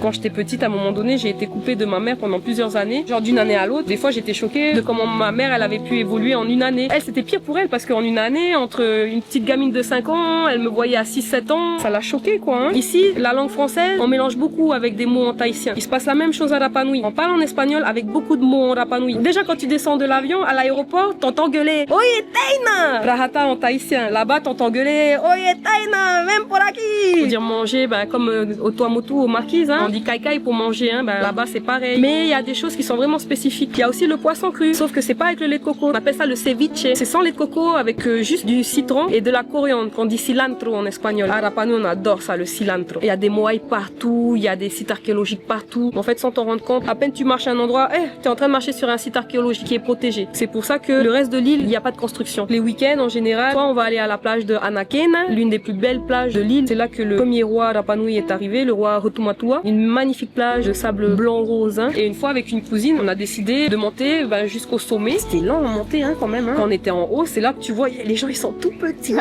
Quand j'étais petite, à un moment donné, j'ai été coupée de ma mère pendant plusieurs années, genre d'une année à l'autre. Des fois, j'étais choquée de comment ma mère, elle avait pu évoluer en une année. Elle, c'était pire pour elle parce qu'en une année, entre une petite gamine de 5 ans, elle me voyait à 6-7 ans, ça l'a choquée quoi. Hein. Ici, la langue française, on mélange beaucoup avec des mots en tahitien. Il se passe la même chose à Rapa Nui. On parle en espagnol avec beaucoup de mots en Rapa Nui. Déjà, quand tu descends de l'avion à l'aéroport, t'entends gueuler Oye Taina Rahata en tahitien. Là-bas, t'entends gueuler Oye Taina, même pour aquí. Pour dire manger, comme au Tuamotu, aux Marquises, hein. On dit kai kai pour manger, hein. Là-bas c'est pareil. Mais il y a des choses qui sont vraiment spécifiques. Il y a aussi le poisson cru, sauf que c'est pas avec le lait de coco. On appelle ça le ceviche. C'est sans lait de coco avec juste du citron et de la coriandre. On dit cilantro en espagnol. À Rapa Nui, on adore ça, le cilantro. Il y a des moaïs partout, il y a des sites archéologiques partout. En fait, sans t'en rendre compte, à peine tu marches à un endroit, t'es en train de marcher sur un site archéologique qui est protégé. C'est pour ça que le reste de l'île, il n'y a pas de construction. Les week-ends, en général, soit on va aller à la plage de Anakena, l'une des plus belles plages de l'île. C'est là que le premier roi Rapa Nui est arrivé, le roi Rotumatua. Une magnifique plage de sable blanc rose. Hein. Et une fois, avec une cousine, on a décidé de monter jusqu'au sommet. C'était lent à monter quand même. Hein. Quand on était en haut, c'est là que tu vois, les gens, ils sont tout petits.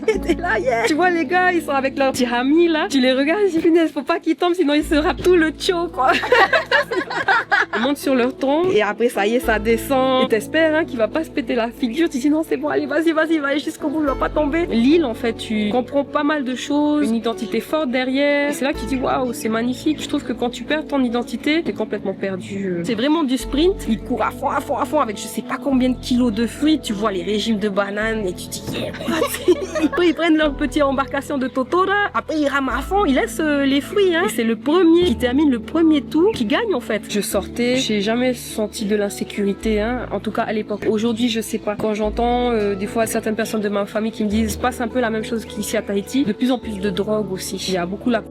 T'es là, yeah. Tu vois les gars, ils sont avec leur petit hami là. Tu les regardes, ils disent, punaise, faut pas qu'ils tombent, sinon ils se rappent tout le tcho, quoi. Ils montent sur leur tronc et après, ça y est, ça descend. Et t'espères qu'il va pas se péter la figure. Tu dis, non, c'est bon, allez, vas-y, va aller jusqu'au bout, il va pas tomber. L'île, en fait, tu comprends pas mal de choses, une identité forte derrière. Et c'est là que tu dis, waouh, c'est magnifique. Je trouve que quand tu perds ton identité, t'es complètement perdu. C'est vraiment du sprint. Ils courent à fond avec je sais pas combien de kilos de fruits. Tu vois les régimes de bananes et tu te dis, yeah, what? Ils prennent leur petite embarcation de Totora. Après, ils rament à fond, ils laissent les fruits. Hein. Et c'est le premier qui termine le premier tour qui gagne, en fait. Je sortais, j'ai jamais senti de l'insécurité, hein. En tout cas à l'époque. Aujourd'hui, je sais pas. Quand j'entends des fois certaines personnes de ma famille qui me disent, il se passe un peu la même chose qu'ici à Tahiti. De plus en plus de drogue aussi. Il y a beaucoup la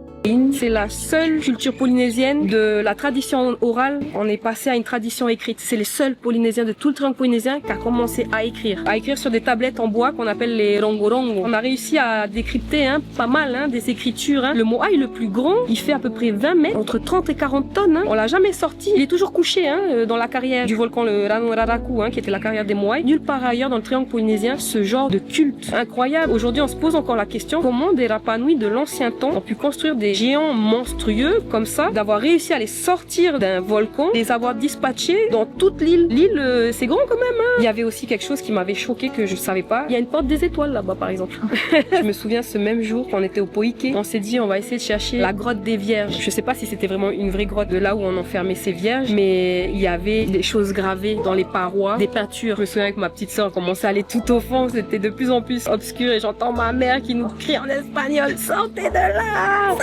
c'est la seule culture polynésienne de la tradition orale. On est passé à une tradition écrite. C'est les seuls Polynésiens de tout le triangle polynésien qui a commencé à écrire sur des tablettes en bois qu'on appelle les rongorongo. On a réussi à décrypter pas mal des écritures. Hein. Le moai le plus grand, il fait à peu près 20 mètres, entre 30 et 40 tonnes. Hein. On l'a jamais sorti. Il est toujours couché dans la carrière du volcan le Ranouraraku, qui était la carrière des moai. Nulle part ailleurs dans le triangle polynésien ce genre de culte incroyable. Aujourd'hui, on se pose encore la question comment des Rapa Nui de l'ancien temps ont pu construire des géants monstrueux comme ça, d'avoir réussi à les sortir d'un volcan, les avoir dispatchés dans toute l'île. L'île, c'est grand quand même. Hein. Il y avait aussi quelque chose qui m'avait choqué que je savais pas. Il y a une porte des étoiles là-bas par exemple. Je me souviens ce même jour quand on était au Poike, on s'est dit on va essayer de chercher la grotte des vierges. Je sais pas si c'était vraiment une vraie grotte de là où on enfermait ces vierges, mais il y avait des choses gravées dans les parois, des peintures. Je me souviens que ma petite sœur commençait à aller tout au fond, c'était de plus en plus obscur et j'entends ma mère qui nous crie en espagnol, sortez de là!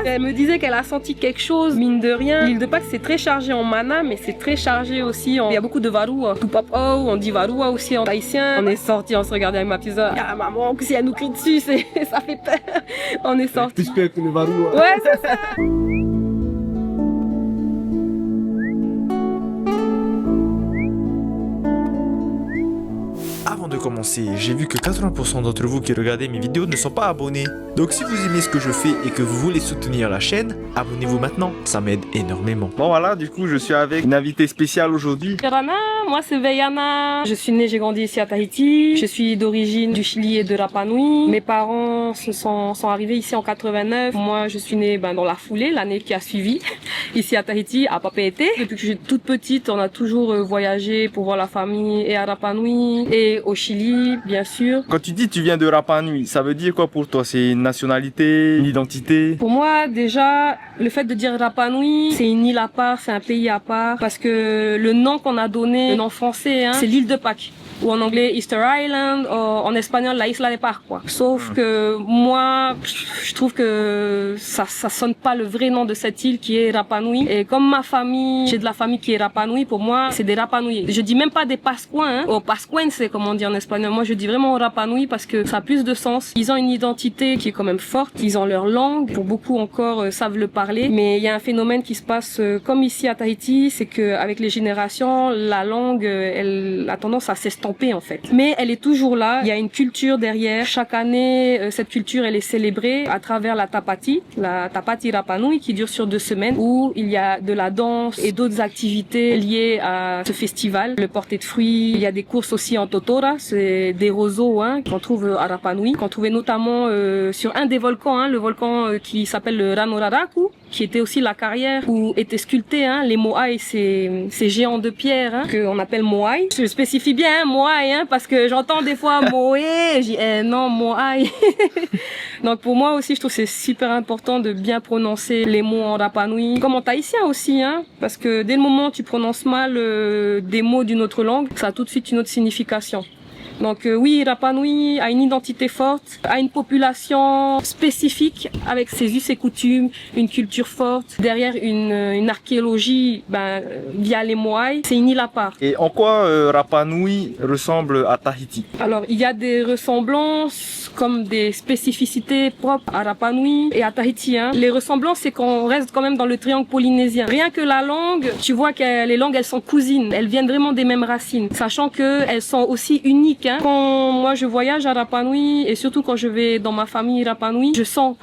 Elle me disait qu'elle a senti quelque chose, mine de rien. L'île de Pâques c'est très chargé en mana, mais c'est très chargé aussi en... Il y a beaucoup de varua. Tupapau, on dit varua aussi en tahitien. On est sorti, on se regardait avec ma petite soeur. Ah maman, si elle nous crie dessus, ça fait peur. On est sorti. Plus peur que le varua. Ouais, c'est ça. Avant de commencer, j'ai vu que 80% d'entre vous qui regardez mes vidéos ne sont pas abonnés. Donc si vous aimez ce que je fais et que vous voulez soutenir la chaîne, abonnez-vous maintenant, ça m'aide énormément. Bon voilà, du coup je suis avec une invitée spéciale aujourd'hui. Karana, moi c'est Veyana. Je suis née, j'ai grandi ici à Tahiti. Je suis d'origine du Chili et de Rapa Nui. Mes parents sont arrivés ici en 89. Moi je suis née dans la foulée, l'année qui a suivi, ici à Tahiti, à Papeete. Depuis que j'étais toute petite, on a toujours voyagé pour voir la famille et à Rapa Nui et au Chili, bien sûr. Quand tu dis tu viens de Rapa Nui, ça veut dire quoi pour toi? C'est une nationalité, une identité? Pour moi, déjà, le fait de dire Rapa Nui, c'est une île à part, c'est un pays à part, parce que le nom qu'on a donné, le nom français, c'est l'île de Pâques. Ou en anglais Easter Island, ou en espagnol la Isla de Pâques, quoi. Sauf que moi, je trouve que ça sonne pas le vrai nom de cette île qui est Rapa Nui. Et comme ma famille, j'ai de la famille qui est Rapa Nui, pour moi, c'est des Rapa Nui. Je dis même pas des Pascuins, ou Pascuens, c'est comme on dit en espagnol. Moi, je dis vraiment Rapa Nui parce que ça a plus de sens. Ils ont une identité qui est quand même forte, ils ont leur langue. Pour beaucoup encore savent le parler. Mais il y a un phénomène qui se passe comme ici à Tahiti, c'est que avec les générations, la langue, elle a tendance à s'estomper. estampée en fait. Mais elle est toujours là, il y a une culture derrière. Chaque année, cette culture elle est célébrée à travers la Tapati Rapa Nui qui dure sur 2 semaines où il y a de la danse et d'autres activités liées à ce festival. Le porté de fruits, il y a des courses aussi en totora, c'est des roseaux qu'on trouve à Rapa Nui, qu'on trouvait notamment sur un des volcans, le volcan qui s'appelle le Ranoraraku, qui était aussi la carrière où étaient sculptés les moai, ces géants de pierre qu'on appelle moai. Je spécifie bien moai parce que j'entends des fois moé, je dis non moai. Donc pour moi aussi je trouve que c'est super important de bien prononcer les mots en Rapa Nui, comme en tahitien aussi parce que dès le moment où tu prononces mal des mots d'une autre langue, ça a tout de suite une autre signification. Donc oui, Rapa Nui a une identité forte, a une population spécifique avec ses us et coutumes, une culture forte, derrière une archéologie via les moai. C'est une île à part. Et en quoi Rapa Nui ressemble à Tahiti? Alors il y a des ressemblances comme des spécificités propres à Rapa Nui et à Tahiti. Les ressemblances, c'est qu'on reste quand même dans le triangle polynésien. Rien que la langue, tu vois que les langues elles sont cousines, elles viennent vraiment des mêmes racines, sachant que elles sont aussi uniques. Quand moi je voyage à Rapa Nui et surtout quand je vais dans ma famille Rapa Nui, je sens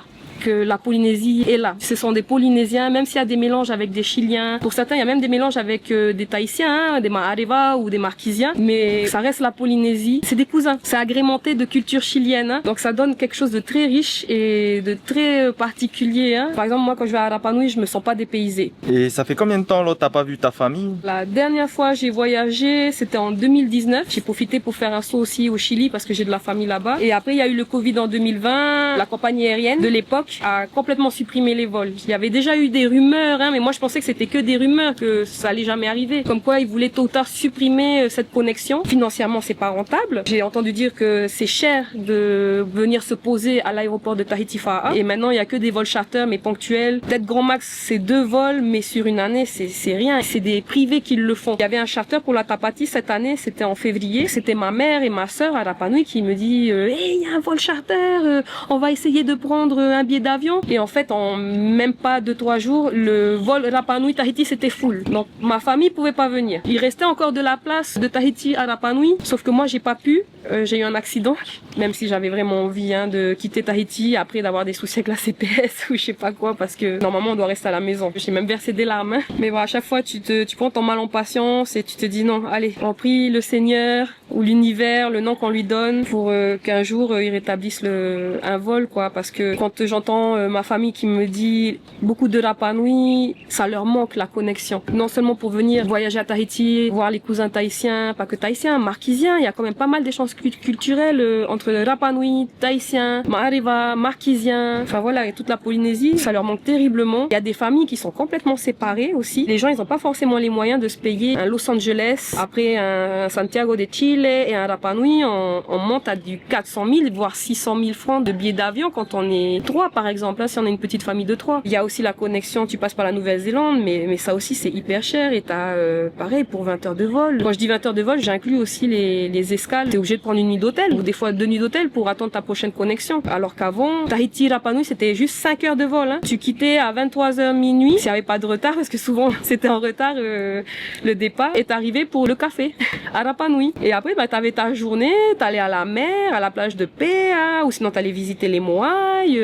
que la Polynésie est là. Ce sont des Polynésiens, même s'il y a des mélanges avec des Chiliens. Pour certains, il y a même des mélanges avec des Tahitiens, des Maareva ou des Marquisiens. Mais ça reste la Polynésie. C'est des cousins. C'est agrémenté de culture chilienne. Donc ça donne quelque chose de très riche et de très particulier. Par exemple, moi, quand je vais à Rapa Nui, je me sens pas dépaysée. Et ça fait combien de temps là t'as pas vu ta famille? La dernière fois j'ai voyagé, c'était en 2019. J'ai profité pour faire un saut aussi au Chili parce que j'ai de la famille là-bas. Et après, il y a eu le Covid en 2020. La compagnie aérienne de l'époque a complètement supprimé les vols. Il y avait déjà eu des rumeurs, mais moi je pensais que c'était que des rumeurs, que ça allait jamais arriver. Comme quoi ils voulaient tôt ou tard supprimer cette connexion. Financièrement c'est pas rentable. J'ai entendu dire que c'est cher de venir se poser à l'aéroport de Tahiti Fa'a. Et maintenant il y a que des vols charter mais ponctuels. Peut-être grand max c'est 2 vols, mais sur une année c'est rien. C'est des privés qui le font. Il y avait un charter pour la Tapati cette année, c'était en février. C'était ma mère et ma sœur à Rapa Nui qui me dit hey, il y a un vol charter, on va essayer de prendre un billet d'avion. Et en fait en même pas 2-3 jours le vol Rapa Nui Tahiti c'était full. Donc ma famille pouvait pas venir. Il restait encore de la place de Tahiti à Rapa Nui, sauf que moi j'ai pas pu. J'ai eu un accident, même si j'avais vraiment envie de quitter Tahiti après d'avoir des soucis avec la CPS ou je sais pas quoi, parce que normalement on doit rester à la maison. J'ai même versé des larmes. Mais bon, à chaque fois tu prends ton mal en patience et tu te dis non, allez, on prie le Seigneur ou l'univers, le nom qu'on lui donne pour qu'un jour il rétablisse un vol quoi, parce que quand j'entends ma famille qui me dit beaucoup de Rapa Nui, ça leur manque la connexion. Non seulement pour venir voyager à Tahiti, voir les cousins tahitiens, pas que tahitiens, marquisiens, il y a quand même pas mal d'échanges culturels entre Rapa Nui, tahitiens, Maareva, marquisiens, enfin voilà, et toute la Polynésie, ça leur manque terriblement. Il y a des familles qui sont complètement séparées aussi. Les gens, ils ont pas forcément les moyens de se payer un Los Angeles, après un Santiago de Chile et un Rapa Nui, on monte à du 400 000 voire 600 000 francs de billets d'avion quand on est 3 par exemple, si on a une petite famille de 3. Il y a aussi la connexion, tu passes par la Nouvelle-Zélande, mais ça aussi c'est hyper cher et t'as pareil pour 20 heures de vol. Quand je dis 20 heures de vol, j'inclus aussi les escales. T'es obligé de prendre une nuit d'hôtel ou des fois 2 nuits d'hôtel pour attendre ta prochaine connexion. Alors qu'avant, Tahiti Rapa Nui c'était juste 5 heures de vol. Tu quittais à 23h minuit, s'il n'y avait pas de retard, parce que souvent c'était en retard le départ, et t'arrivais pour le café à Rapa Nui. Et après t'avais ta journée, t'allais à la mer, à la plage de Pea, ou sinon t'allais visiter les moaïs,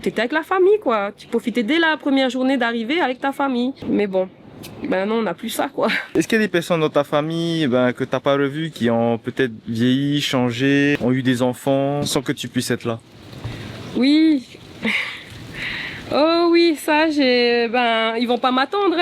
t'étais avec la famille quoi. Tu profitais dès la première journée d'arrivée avec ta famille. Mais bon, non, on n'a plus ça quoi. Est-ce qu'il y a des personnes dans ta famille que t'as pas revues, qui ont peut-être vieilli, changé, ont eu des enfants sans que tu puisses être là? Oui. Oh oui, ça, ils vont pas m'attendre,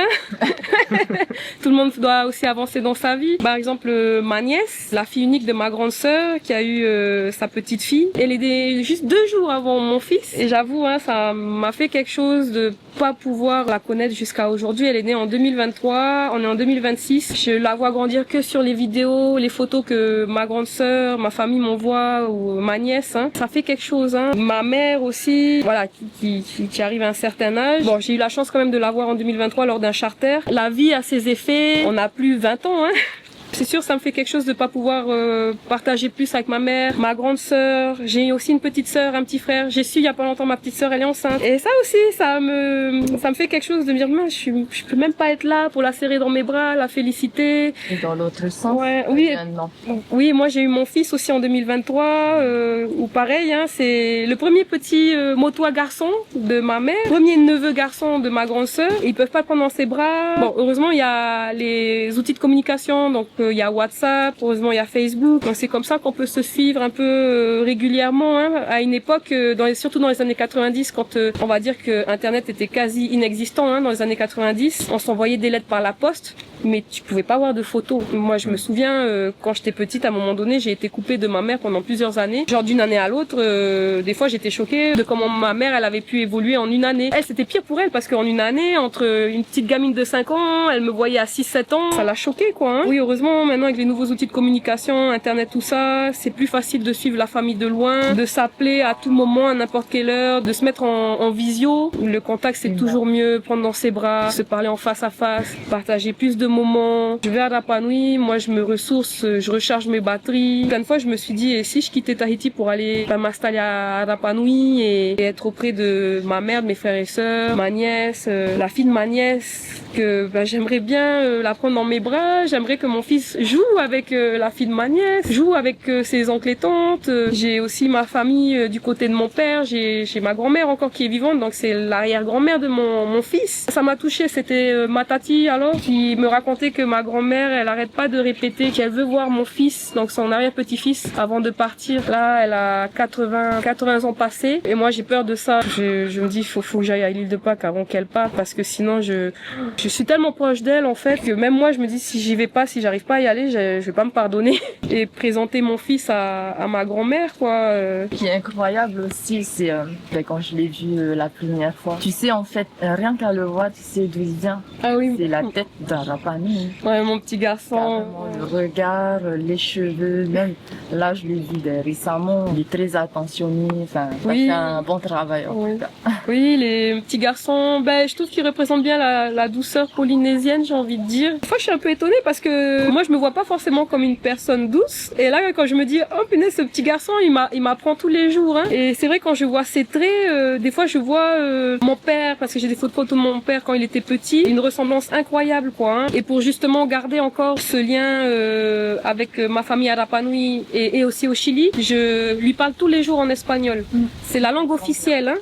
Tout le monde doit aussi avancer dans sa vie. Par exemple, ma nièce, la fille unique de ma grande sœur, qui a eu sa petite fille, elle est juste 2 jours avant mon fils. Et j'avoue, ça m'a fait quelque chose de pas pouvoir la connaître jusqu'à aujourd'hui. Elle est née en 2023, on est en 2026. Je la vois grandir que sur les vidéos, les photos que ma grande sœur, ma famille m'envoie, ou ma nièce, Ça fait quelque chose, Ma mère aussi, voilà, qui arrive à un certain âge. Bon, j'ai eu la chance quand même de la voir en 2023 lors d'un charter. La vie a ses effets. On n'a plus 20 ans, C'est sûr, ça me fait quelque chose de pas pouvoir partager plus avec ma mère, ma grande sœur. J'ai aussi une petite sœur, un petit frère. J'ai su il y a pas longtemps ma petite sœur, elle est enceinte. Et ça aussi, ça me fait quelque chose de me dire, je peux même pas être là pour la serrer dans mes bras, la féliciter. Et dans l'autre sens. Ouais, oui. Non. Oui, moi j'ai eu mon fils aussi en 2023, où pareil, hein, c'est le premier petit motois garçon de ma mère, premier neveu garçon de ma grande sœur. Ils peuvent pas le prendre dans ses bras. Bon, heureusement il y a les outils de communication, donc il y a WhatsApp, heureusement il y a Facebook. Donc c'est comme ça qu'on peut se suivre un peu régulièrement. Hein. À une époque, surtout dans les années 90, quand on va dire que Internet était quasi inexistant, hein, dans les années 90, on s'envoyait des lettres par la poste, mais tu pouvais pas avoir de photos. Moi je me souviens quand j'étais petite, à un moment donné, j'ai été coupée de ma mère pendant plusieurs années. Genre d'une année à l'autre, des fois j'étais choquée de comment ma mère, elle avait pu évoluer en une année. Elle, c'était pire pour elle parce qu'en une année, entre une petite gamine de 5 ans, elle me voyait à 6-7 ans, ça l'a choquée quoi. Hein. Oui, heureusement, maintenant avec les nouveaux outils de communication, Internet, tout ça, c'est plus facile de suivre la famille de loin, de s'appeler à tout moment, à n'importe quelle heure, de se mettre en visio. Le contact, c'est toujours mieux, prendre dans ses bras, se parler en face à face, partager plus de moments. Je vais à Rapa Nui, moi je me ressource, je recharge mes batteries. Plein de fois, je me suis dit, et si je quittais Tahiti pour aller m'installer à Rapa Nui et être auprès de ma mère, de mes frères et sœurs, ma nièce, la fille de ma nièce, que j'aimerais bien la prendre dans mes bras. J'aimerais que mon fils joue avec la fille de ma nièce, joue avec ses oncles et tantes. J'ai aussi ma famille du côté de mon père. J'ai ma grand-mère encore qui est vivante, donc c'est l'arrière-grand-mère de mon fils. Ça m'a touchée, c'était ma tati alors qui me racontait que ma grand-mère, elle arrête pas de répéter qu'elle veut voir mon fils, donc son arrière-petit-fils, avant de partir. Là, elle a 80 ans passés et moi j'ai peur de ça. Je me dis, faut que j'aille à l'île de Pâques avant qu'elle parte parce que sinon je suis tellement proche d'elle en fait que même moi je me dis si j'y vais pas, si j'arrive pas à y aller, je vais pas me pardonner et présenter mon fils à ma grand-mère quoi. Ce qui est incroyable aussi, c'est quand je l'ai vu la première fois. Tu sais en fait, rien qu'à le voir, tu sais d'où il vient. Ah oui. C'est la tête d'un Rapa Nui. Ouais, mon petit garçon. Carrément, le regard, les cheveux, même là je l'ai vu récemment, il est très attentionné, enfin, oui. Ça fait un bon travail en tout cas. Oui, les petits garçons, je trouve qu'ils représentent bien la douceur polynésienne, j'ai envie de dire. Des fois, je suis un peu étonnée parce que moi, je me vois pas forcément comme une personne douce. Et là, quand je me dis, oh punaise, ce petit garçon, il m'apprend tous les jours. Hein. Et c'est vrai, quand je vois ses traits, des fois, je vois mon père, parce que j'ai des photos de mon père quand il était petit, une ressemblance incroyable, quoi. Hein. Et pour justement garder encore ce lien avec ma famille à Rapa Nui et aussi au Chili, je lui parle tous les jours en espagnol. C'est la langue officielle, hein.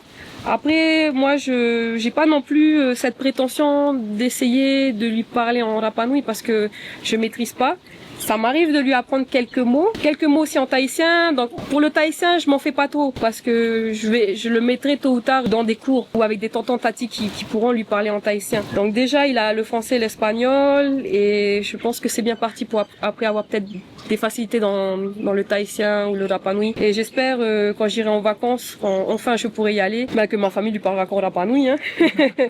Après, moi, j'ai pas non plus cette prétention d'essayer de lui parler en Rapa Nui parce que je maîtrise pas. Ça m'arrive de lui apprendre quelques mots aussi en tahitien. Donc pour le tahitien, je m'en fais pas trop parce que je le mettrai tôt ou tard dans des cours ou avec des tontons tatis qui pourront lui parler en tahitien. Donc déjà, il a le français, l'espagnol et je pense que c'est bien parti pour après avoir peut-être des facilités dans le tahitien ou le Rapa Nui. Et j'espère quand j'irai en vacances, quand enfin je pourrai y aller, que ma famille lui parlera encore Rapa Nui. Hein.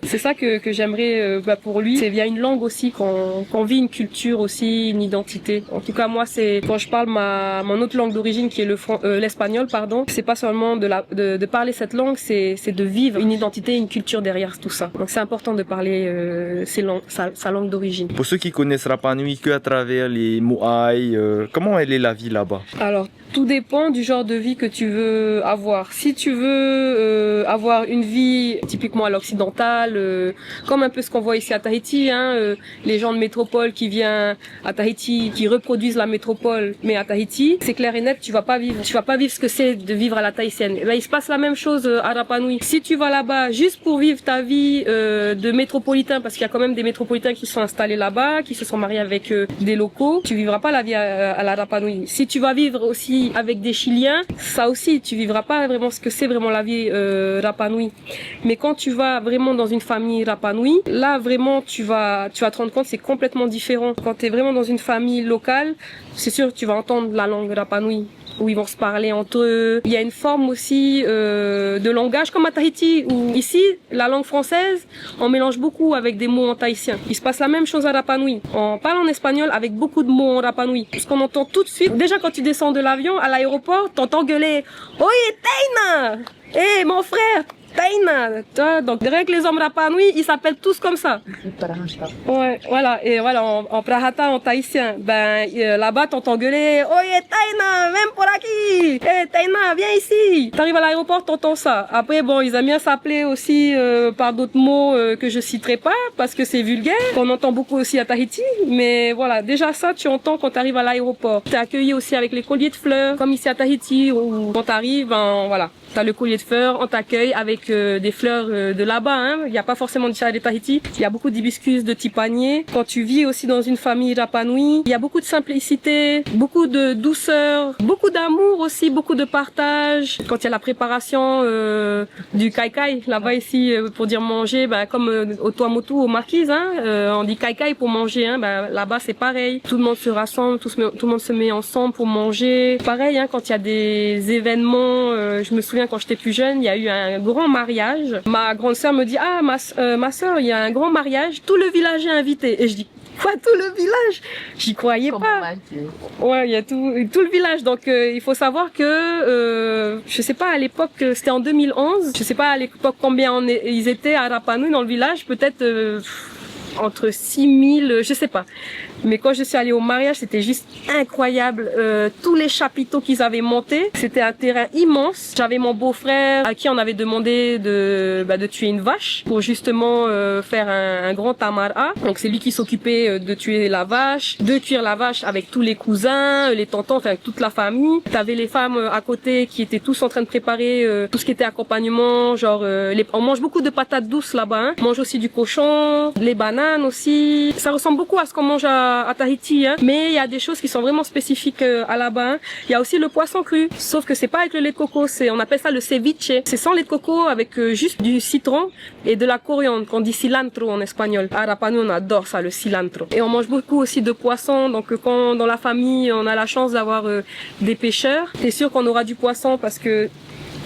C'est ça que j'aimerais pour lui. C'est via une langue aussi qu'on vit une culture aussi, une identité. En tout cas, moi, c'est quand je parle mon autre langue d'origine qui est l'espagnol, pardon. C'est pas seulement de parler cette langue, c'est de vivre une identité, une culture derrière tout ça. Donc c'est important de parler sa langue d'origine. Pour ceux qui connaissent Rapa Nui que à travers les moai, comment elle est la vie là-bas? Alors, tout dépend du genre de vie que tu veux avoir. Si tu veux avoir une vie typiquement à l'occidentale, comme un peu ce qu'on voit ici à Tahiti, hein, les gens de métropole qui viennent à Tahiti, qui reproduisent la métropole, mais à Tahiti, c'est clair et net, tu vas pas vivre ce que c'est de vivre à la tahitienne. Et ben, il se passe la même chose à Rapa Nui. Si tu vas là-bas juste pour vivre ta vie de métropolitain, parce qu'il y a quand même des métropolitains qui sont installés là-bas, qui se sont mariés avec des locaux, tu vivras pas la vie à la Rapa Nui. Si tu vas vivre aussi avec des Chiliens, ça aussi, tu vivras pas vraiment ce que c'est vraiment la vie Rapa Nui. Mais quand tu vas vraiment dans une famille Rapa Nui, là vraiment tu vas te rendre compte c'est complètement différent. Quand tu es vraiment dans une famille locale, c'est sûr tu vas entendre la langue Rapa Nui où ils vont se parler entre eux. Il y a une forme aussi de langage comme à Tahiti où ici la langue française on mélange beaucoup avec des mots en tahitien. Il se passe la même chose à Rapa Nui. On parle en espagnol avec beaucoup de mots en Rapa Nui. Parce qu'on entend tout de suite, déjà quand tu descends de l'avion à l'aéroport, t'entends gueuler « Oye, Teina ! Hé, mon frère ! Taina. Tu vois, donc rien que les hommes Rapa Nui, ils s'appellent tous comme ça. Ouais, voilà. Et voilà, en Prahata, en tahitien, là-bas, t'entends gueuler, Oye Taina, même pour aquí. Eh Taina, viens ici. T'arrives à l'aéroport, t'entends ça. Après, bon, ils aiment bien s'appeler aussi par d'autres mots que je citerai pas parce que c'est vulgaire, qu'on entend beaucoup aussi à Tahiti. Mais voilà, déjà ça, tu entends quand t'arrives à l'aéroport. T'es accueilli aussi avec les colliers de fleurs, comme ici à Tahiti, où quand t'arrives, voilà. T'as le collier de fleurs, on t'accueille avec des fleurs de là-bas. Hein. Il n'y a pas forcément de chai de Tahiti. Il y a beaucoup d'hibiscus, de petits paniers. Quand tu vis aussi dans une famille Rapa Nui, il y a beaucoup de simplicité, beaucoup de douceur, beaucoup d'amour aussi, beaucoup de partage. Quand il y a la préparation du kai kai, là-bas ici, pour dire manger, comme au Tuamotu, aux Marquises, hein, on dit kai kai pour manger. Hein, là-bas c'est pareil. Tout le monde se rassemble, tout le monde se met ensemble pour manger. Pareil, hein, quand il y a des événements, je me souviens quand j'étais plus jeune, il y a eu un grand mariage. Ma grande sœur me dit ma sœur, il y a un grand mariage, tout le village est invité. Et je dis quoi, tout le village? J'y croyais pas. Ouais, il y a tout le village. Donc il faut savoir que je sais pas à l'époque, c'était en 2011. Je sais pas à l'époque combien ils étaient à Rapa Nui dans le village, peut-être entre 6000, je sais pas. Mais quand je suis allée au mariage, c'était juste incroyable. Tous les chapiteaux qu'ils avaient montés, c'était un terrain immense. J'avais mon beau-frère à qui on avait demandé de tuer une vache pour justement faire un grand tamara. Donc c'est lui qui s'occupait de tuer la vache, de cuire la vache avec tous les cousins, les tontons, enfin toute la famille. T'avais les femmes à côté qui étaient tous en train de préparer tout ce qui était accompagnement, genre on mange beaucoup de patates douces là-bas. Hein. On mange aussi du cochon, les bananes aussi. Ça ressemble beaucoup à ce qu'on mange à Tahiti, hein. Mais il y a des choses qui sont vraiment spécifiques à là-bas. Hein. Il y a aussi le poisson cru, sauf que c'est pas avec le lait de coco, on appelle ça le ceviche. C'est sans lait de coco avec juste du citron et de la coriandre, qu'on dit cilantro en espagnol. À Rapa Nui, on adore ça, le cilantro. Et on mange beaucoup aussi de poisson, donc quand dans la famille on a la chance d'avoir des pêcheurs, c'est sûr qu'on aura du poisson parce que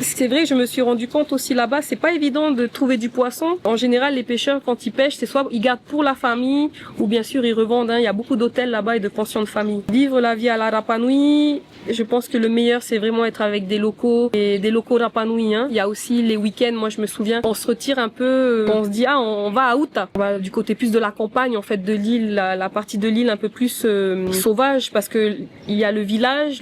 c'est vrai, je me suis rendu compte aussi là-bas, c'est pas évident de trouver du poisson. En général, les pêcheurs, quand ils pêchent, c'est soit ils gardent pour la famille, ou bien sûr ils revendent. Hein. Il y a beaucoup d'hôtels là-bas et de pensions de famille. Vivre la vie à la Rapa Nui, je pense que le meilleur, c'est vraiment être avec des locaux et des locaux Rapa Nui. Hein. Il y a aussi les week-ends, moi je me souviens, on se retire un peu, on se dit on va à Uta, on va du côté plus de la campagne en fait de l'île, la partie de l'île un peu plus sauvage, parce que il y a le village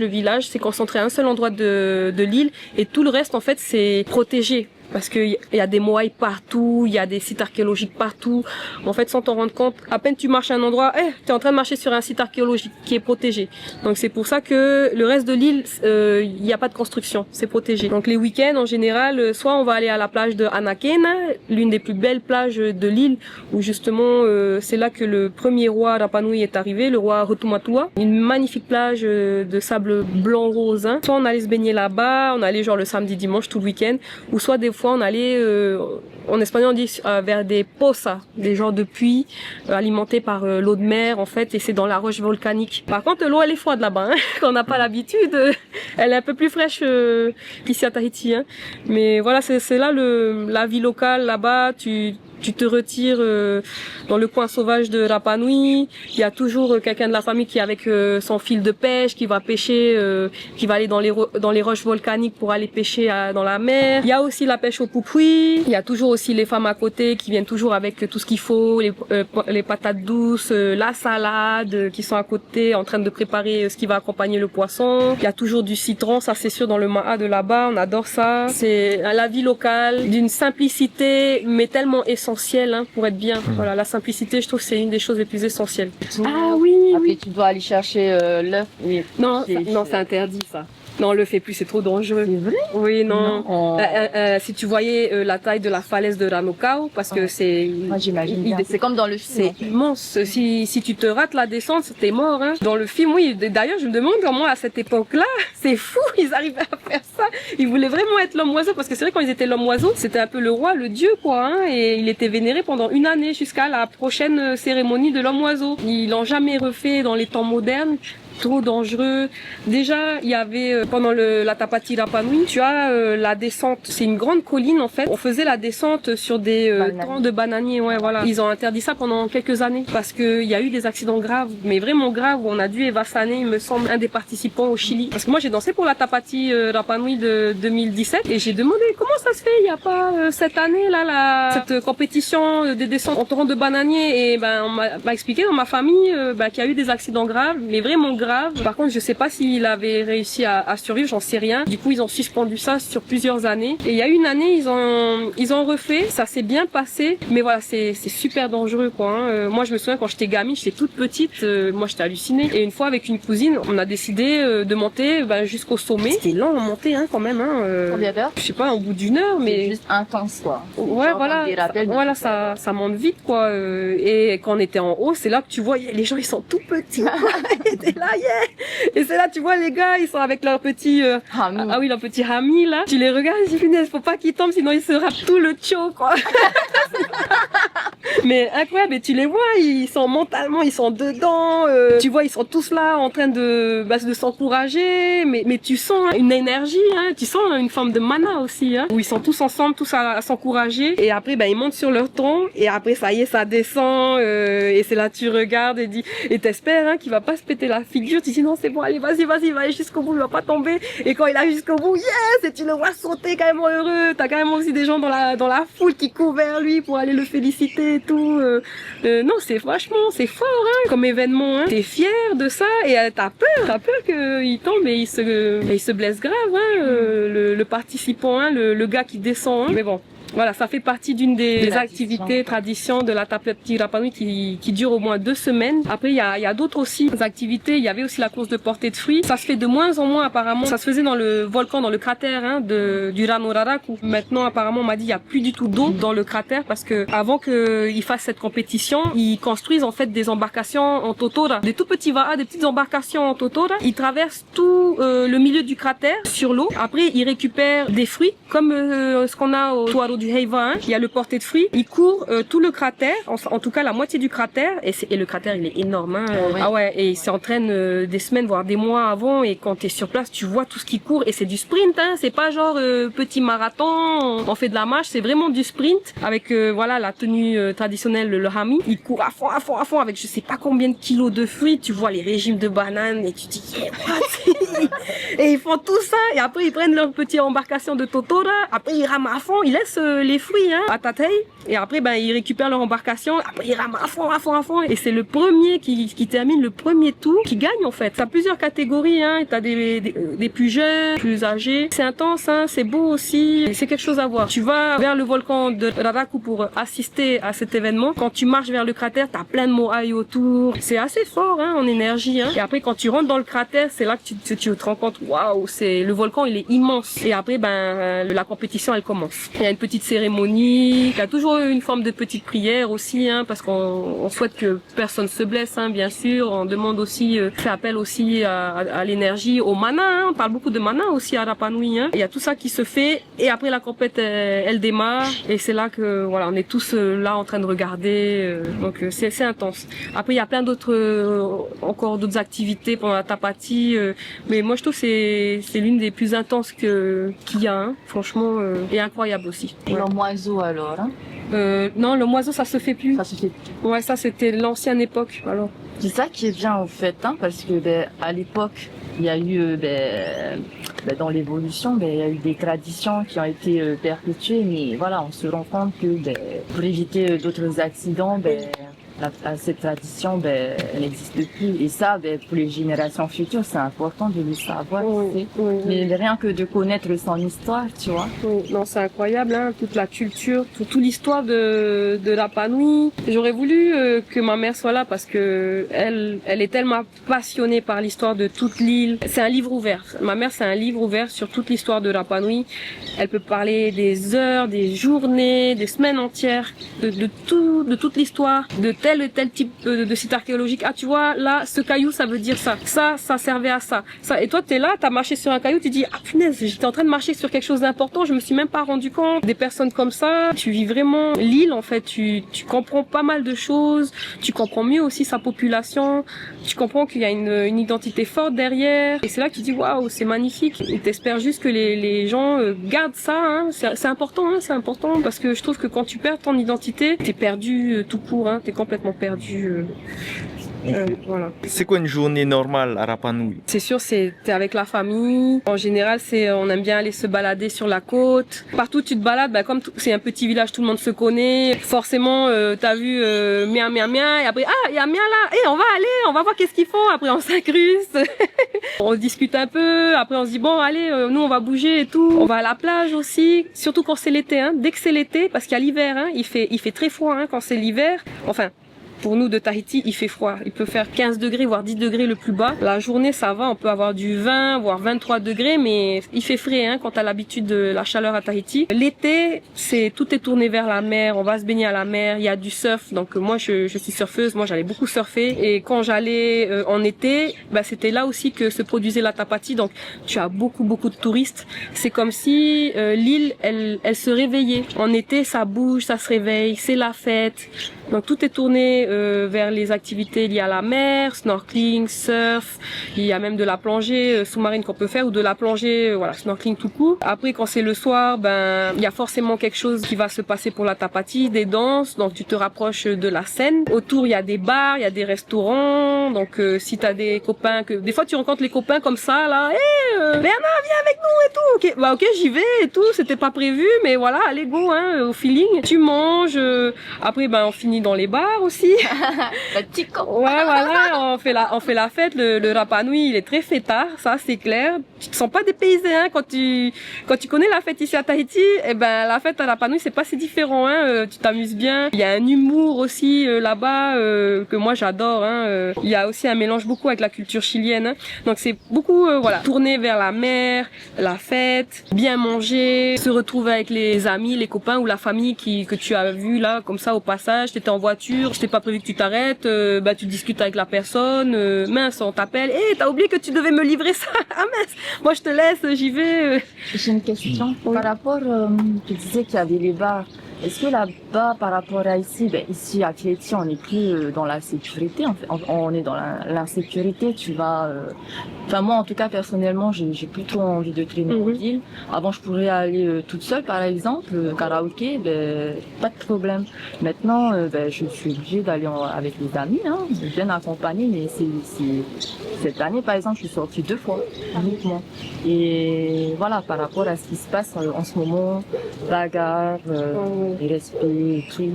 c'est concentré à un seul endroit de l'île et tout le reste en fait c'est protégé. Parce qu'il y a des moaïs partout, il y a des sites archéologiques partout. En fait, sans t'en rendre compte, à peine tu marches à un endroit, tu es en train de marcher sur un site archéologique qui est protégé. Donc c'est pour ça que le reste de l'île, il n'y a pas de construction, c'est protégé. Donc les week-ends, en général, soit on va aller à la plage de Anakena, l'une des plus belles plages de l'île, où justement c'est là que le premier roi Rapa Nui est arrivé, le roi Rotumatua. Une magnifique plage de sable blanc rose. Hein. Soit on allait se baigner là-bas, on allait genre le samedi, dimanche, tout le week-end, ou soit des fois on allait en espagnol on dit vers des posas, des genres de puits alimentés par l'eau de mer en fait, et c'est dans la roche volcanique. Par contre l'eau elle est froide là-bas, hein. Quand on n'a pas l'habitude, elle est un peu plus fraîche qu'ici à Tahiti. Hein. Mais voilà, c'est là la vie locale là-bas. Tu te retires dans le coin sauvage de Rapa Nui. Il y a toujours quelqu'un de la famille qui est avec son fil de pêche, qui va pêcher, qui va aller dans les roches volcaniques pour aller pêcher dans la mer. Il y a aussi la pêche au pupui. Il y a toujours aussi les femmes à côté qui viennent toujours avec tout ce qu'il faut, les patates douces, la salade, qui sont à côté en train de préparer ce qui va accompagner le poisson. Il y a toujours du citron, ça c'est sûr, dans le ma'a de là-bas, on adore ça. C'est la vie locale, d'une simplicité mais tellement essentielle hein, pour être bien. Voilà, la simplicité, je trouve que c'est une des choses les plus essentielles. Ah oui, après tu dois aller chercher l'œuf. Non, c'est interdit ça. Non, on le fait plus, c'est trop dangereux. C'est vrai? Oui, non. Si tu voyais la taille de la falaise de Ranokau, parce que c'est... Moi, j'imagine bien. C'est comme dans le film. C'est immense. Si tu te rates la descente, t'es mort. Hein. Dans le film, oui. D'ailleurs, je me demande comment, à cette époque-là, c'est fou, ils arrivaient à faire ça. Ils voulaient vraiment être l'homme-oiseau, parce que c'est vrai, quand ils étaient l'homme-oiseau, c'était un peu le roi, le dieu, quoi. Hein, et il était vénéré pendant 1 année, jusqu'à la prochaine cérémonie de l'homme-oiseau. Ils l'ont jamais refait dans les temps modernes. trop dangereux. Déjà, il y avait pendant la Tapati Rapa Nui, tu as la descente. C'est une grande colline en fait. On faisait la descente sur des troncs de bananiers. Ouais, voilà. Ils ont interdit ça pendant quelques années parce que il y a eu des accidents graves, mais vraiment graves où on a dû évassaner, il me semble, un des participants au Chili. Parce que moi, j'ai dansé pour la Tapati Rapa Nui de 2017 et j'ai demandé comment ça se fait. Il n'y a pas cette année là cette compétition des descentes en torrent de bananiers et ben on m'a expliqué dans ma famille qu'il y a eu des accidents graves, mais vraiment graves. Par contre, je sais pas s'il avait réussi à survivre, j'en sais rien. Du coup, ils ont suspendu ça sur plusieurs années. Et il y a une année, ils ont refait. Ça s'est bien passé, mais voilà, c'est super dangereux quoi. Hein. Moi, je me souviens quand j'étais gamine, j'étais toute petite, moi j'étais hallucinée. Et une fois avec une cousine, on a décidé de monter jusqu'au sommet. C'était lent à monter hein, quand même. Hein. Combien d'heures? Je sais pas, au bout d'une heure, mais c'est juste intense quoi. Ouais, voilà, ça monte vite quoi. Et quand on était en haut, c'est là que tu vois les gens ils sont tout petits. Et t'es là, yeah. Et c'est là tu vois les gars, ils sont avec leur petit leur petit hami là. Tu les regardes, ils disent punaise, faut pas qu'ils tombent sinon ils se rappent tout le tcho quoi. Mais incroyable, et tu les vois, ils sont mentalement, ils sont dedans. Tu vois, ils sont tous là en train de s'encourager, mais tu sens une énergie, hein, tu sens une forme de mana aussi, hein, où ils sont tous ensemble, tous à s'encourager. Et après, ils montent sur leur tronc, et après ça y est, ça descend, et c'est là tu regardes et t'espères hein, qu'il va pas se péter la figure. Tu dis non, c'est bon, allez, vas-y, va aller jusqu'au bout, il va pas tomber. Et quand il arrive jusqu'au bout, yes, et tu le vois sauter carrément heureux. T'as carrément aussi des gens dans la foule qui courent vers lui pour aller le féliciter et tout. Non, c'est fort hein, comme événement. Hein. T'es fier de ça et t'as peur qu'il tombe et il se blesse grave. Hein, le participant, hein, le gars qui descend. Hein. Mais bon. Voilà, ça fait partie d'une des activités, traditions de la Tapati Rapa Nui qui dure au moins 2 semaines. Après, il y a d'autres aussi activités. Il y avait aussi la course de portée de fruits. Ça se fait de moins en moins apparemment. Ça se faisait dans le volcan, dans le cratère hein, du Rano Raraku. Maintenant, apparemment, on m'a dit il y a plus du tout d'eau dans le cratère parce que avant qu'ils fassent cette compétition, ils construisent en fait des embarcations en totora, des tout petits vaas, des petites embarcations en totora. Ils traversent tout le milieu du cratère sur l'eau. Après, ils récupèrent des fruits comme ce qu'on a au Tuaro du Heiva, hein. Il y a le porté de fruits. Il court tout le cratère, en tout cas la moitié du cratère, et le cratère il est énorme. Hein. Ouais. Ah ouais, et il s'entraîne des semaines voire des mois avant, et quand t'es sur place, tu vois tout ce qui court et c'est du sprint. Hein. C'est pas genre petit marathon, on fait de la marche, c'est vraiment du sprint avec voilà la tenue traditionnelle le hami. Il court à fond avec je sais pas combien de kilos de fruits. Tu vois les régimes de bananes et tu te dis et ils font tout ça et après ils prennent leur petite embarcation de totora. Après ils rament à fond, ils laissent les fruits hein, à Tatei et après ils récupèrent leur embarcation. Après ils rament à fond et c'est le premier qui termine le premier tour qui gagne en fait. T'as plusieurs catégories hein, t'as des plus jeunes, plus âgés. C'est intense hein, c'est beau aussi, c'est quelque chose à voir. Tu vas vers le volcan de Raraku pour assister à cet événement. Quand tu marches vers le cratère, t'as plein de moai autour. C'est assez fort hein, en énergie hein. Et après quand tu rentres dans le cratère, c'est là que tu te rends compte waouh, c'est le volcan il est immense. Et après la compétition elle commence. Il y a une petite cérémonie, il y a toujours une forme de petite prière aussi hein, parce qu'on souhaite que personne se blesse hein, bien sûr. On demande aussi, fait appel aussi à l'énergie, au mana hein. On parle beaucoup de mana aussi à Rapa Nui hein. Il y a tout ça qui se fait et après la compète elle démarre et c'est là que voilà on est tous là en train de regarder donc c'est intense. Après il y a plein d'autres encore d'autres activités pendant la Tapati mais moi je trouve que c'est l'une des plus intenses qu'il y a hein, franchement et incroyable aussi. Et le moiseau alors hein? Non, le moiseau ça se fait plus. Ça se fait plus. Ouais, ça c'était l'ancienne époque alors. C'est ça qui est bien en fait hein, parce que à l'époque il y a eu dans l'évolution il y a eu des traditions qui ont été perpétuées mais voilà on se rend compte que pour éviter d'autres accidents cette tradition elle n'existe plus et ça pour les générations futures c'est important de le savoir Oui. mais rien que de connaître son histoire tu vois. Oui. Non c'est incroyable hein, toute la culture, toute l'histoire de Rapa Nui. J'aurais voulu que ma mère soit là parce que elle est tellement passionnée par l'histoire de toute l'île. C'est un livre ouvert. Ma mère c'est un livre ouvert sur toute l'histoire de Rapa Nui. Elle peut parler des heures, des journées, des semaines entières de toute l'histoire, de tel type de site archéologique. Ah, tu vois, là, ce caillou, ça veut dire ça. Ça servait à ça. Et toi, t'es là, t'as marché sur un caillou, tu dis, ah punaise, j'étais en train de marcher sur quelque chose d'important, je me suis même pas rendu compte. Des personnes comme ça, tu vis vraiment l'île, en fait, tu comprends pas mal de choses, tu comprends mieux aussi sa population, tu comprends qu'il y a une identité forte derrière, et c'est là que tu dis, waouh, c'est magnifique. Et t'espères juste que les gens gardent ça, hein. C'est important, hein, c'est important, parce que je trouve que quand tu perds ton identité, t'es perdu tout court, hein, t'es complètement perdu. Voilà. C'est quoi une journée normale à Rapa Nui? C'est sûr, t'es avec la famille. En général, on aime bien aller se balader sur la côte. Partout où tu te balades, comme c'est un petit village, tout le monde se connaît. Forcément, t'as vu mien, mien, mien. Et après, ah, il y a mien là. On va aller, on va voir qu'est-ce qu'ils font. Après, on s'incruste. On discute un peu. Après, on se dit, bon, allez, nous, on va bouger et tout. On va à la plage aussi. Surtout quand c'est l'été, hein. Dès que c'est l'été, parce qu'il y a l'hiver, hein. Il fait très froid, hein, quand c'est l'hiver. Enfin, pour nous de Tahiti, il fait froid. Il peut faire 15 degrés, voire 10 degrés le plus bas. La journée, ça va, on peut avoir du 20, voire 23 degrés, mais il fait frais, hein, quand t'as l'habitude de la chaleur à Tahiti. L'été, tout est tourné vers la mer, on va se baigner à la mer, il y a du surf. Donc moi, je suis surfeuse, moi j'allais beaucoup surfer. Et quand j'allais en été, c'était là aussi que se produisait la tapati. Donc tu as beaucoup de touristes. C'est comme si l'île, elle se réveillait. En été, ça bouge, ça se réveille, c'est la fête. Donc tout est tourné vers les activités liées à la mer, snorkeling, surf. Il y a même de la plongée sous-marine qu'on peut faire, ou de la plongée, voilà, snorkeling tout court. Après, quand c'est le soir, il y a forcément quelque chose qui va se passer pour la tapati, des danses. Donc tu te rapproches de la scène. Autour, il y a des bars, il y a des restaurants. Donc si t'as des copains, des fois tu rencontres les copains comme ça, là, Bernard, viens avec nous et tout. Ok, j'y vais et tout. C'était pas prévu, mais voilà, allez go, hein, au feeling. Tu manges. Après, on finit dans les bars aussi. La petite con. Ouais, voilà, on fait la fête. Le Rapa Nui, il est très fêtard, ça c'est clair. Tu te sens pas dépaysé, hein, quand tu connais la fête ici à Tahiti. La fête à Rapa Nui, c'est pas si différent, hein. Tu t'amuses bien. Il y a un humour aussi là-bas que moi j'adore, hein. Il y a aussi un mélange beaucoup avec la culture chilienne, hein. Donc c'est beaucoup tourné vers la mer, la fête, bien manger, se retrouver avec les amis, les copains ou la famille que tu as vu là comme ça au passage. T'étais en voiture, c'était pas prévu que tu t'arrêtes, tu discutes avec la personne, mince, on t'appelle, t'as oublié que tu devais me livrer ça. Ah mince, moi je te laisse, j'y vais. J'ai une question. Par rapport, tu disais qu'il y avait les bars. Est-ce que là-bas, par rapport à ici, ici à Tahiti, on n'est plus dans la sécurité, en fait. On est dans l'insécurité. Tu vas, moi en tout cas personnellement, j'ai plutôt envie de traîner en ville. Avant, je pourrais aller toute seule, par exemple, karaoké, pas de problème. Maintenant, je suis obligée d'aller avec les amis, hein, bien accompagnée. Mais cette année, par exemple, je suis sortie 2 fois uniquement. Et voilà, par rapport à ce qui se passe en ce moment, bagarre. Et respect et tout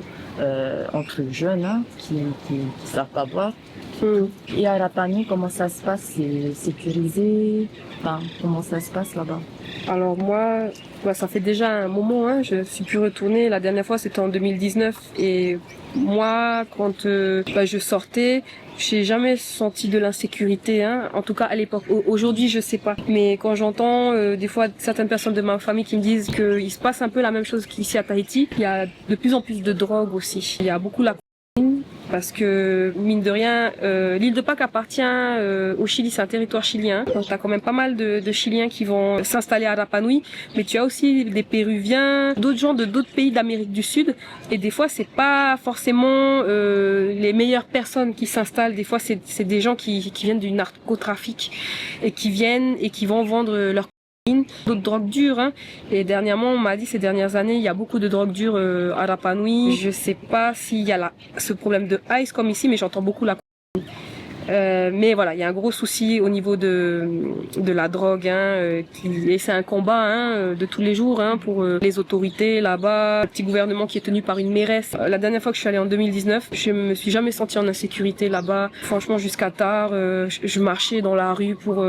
entre jeunes, hein, qui savent pas boire. Et à Rapa Nui, comment ça se passe? C'est sécurisé? Comment ça se passe là-bas? Alors moi, ça fait déjà un moment, hein, je suis plus retournée. La dernière fois, c'était en 2019. Et moi, quand je sortais, j'ai jamais senti de l'insécurité, hein. En tout cas à l'époque. Aujourd'hui, je sais pas. Mais quand j'entends des fois certaines personnes de ma famille qui me disent qu'il se passe un peu la même chose qu'ici à Tahiti, il y a de plus en plus de drogue aussi. Il y a beaucoup la cocaïne. Parce que, mine de rien, l'île de Pâques appartient au Chili, c'est un territoire chilien. Donc t'as quand même pas mal de Chiliens qui vont s'installer à Rapa Nui. Mais tu as aussi des Péruviens, d'autres gens de d'autres pays d'Amérique du Sud. Et des fois, c'est pas forcément les meilleures personnes qui s'installent. Des fois, c'est des gens qui viennent du narcotrafic et qui viennent et qui vont vendre leur d'autres drogues dures, hein. Et dernièrement, on m'a dit ces dernières années, il y a beaucoup de drogues dures à Rapa Nui. Je sais pas s'il y a ce problème de ice comme ici, mais j'entends beaucoup la mais voilà, il y a un gros souci au niveau de la drogue, hein, et c'est un combat, hein, de tous les jours, hein, pour les autorités là-bas, le petit gouvernement qui est tenu par une mairesse. La dernière fois que je suis allée en 2019, je me suis jamais sentie en insécurité là-bas. Franchement, jusqu'à tard, je marchais dans la rue pour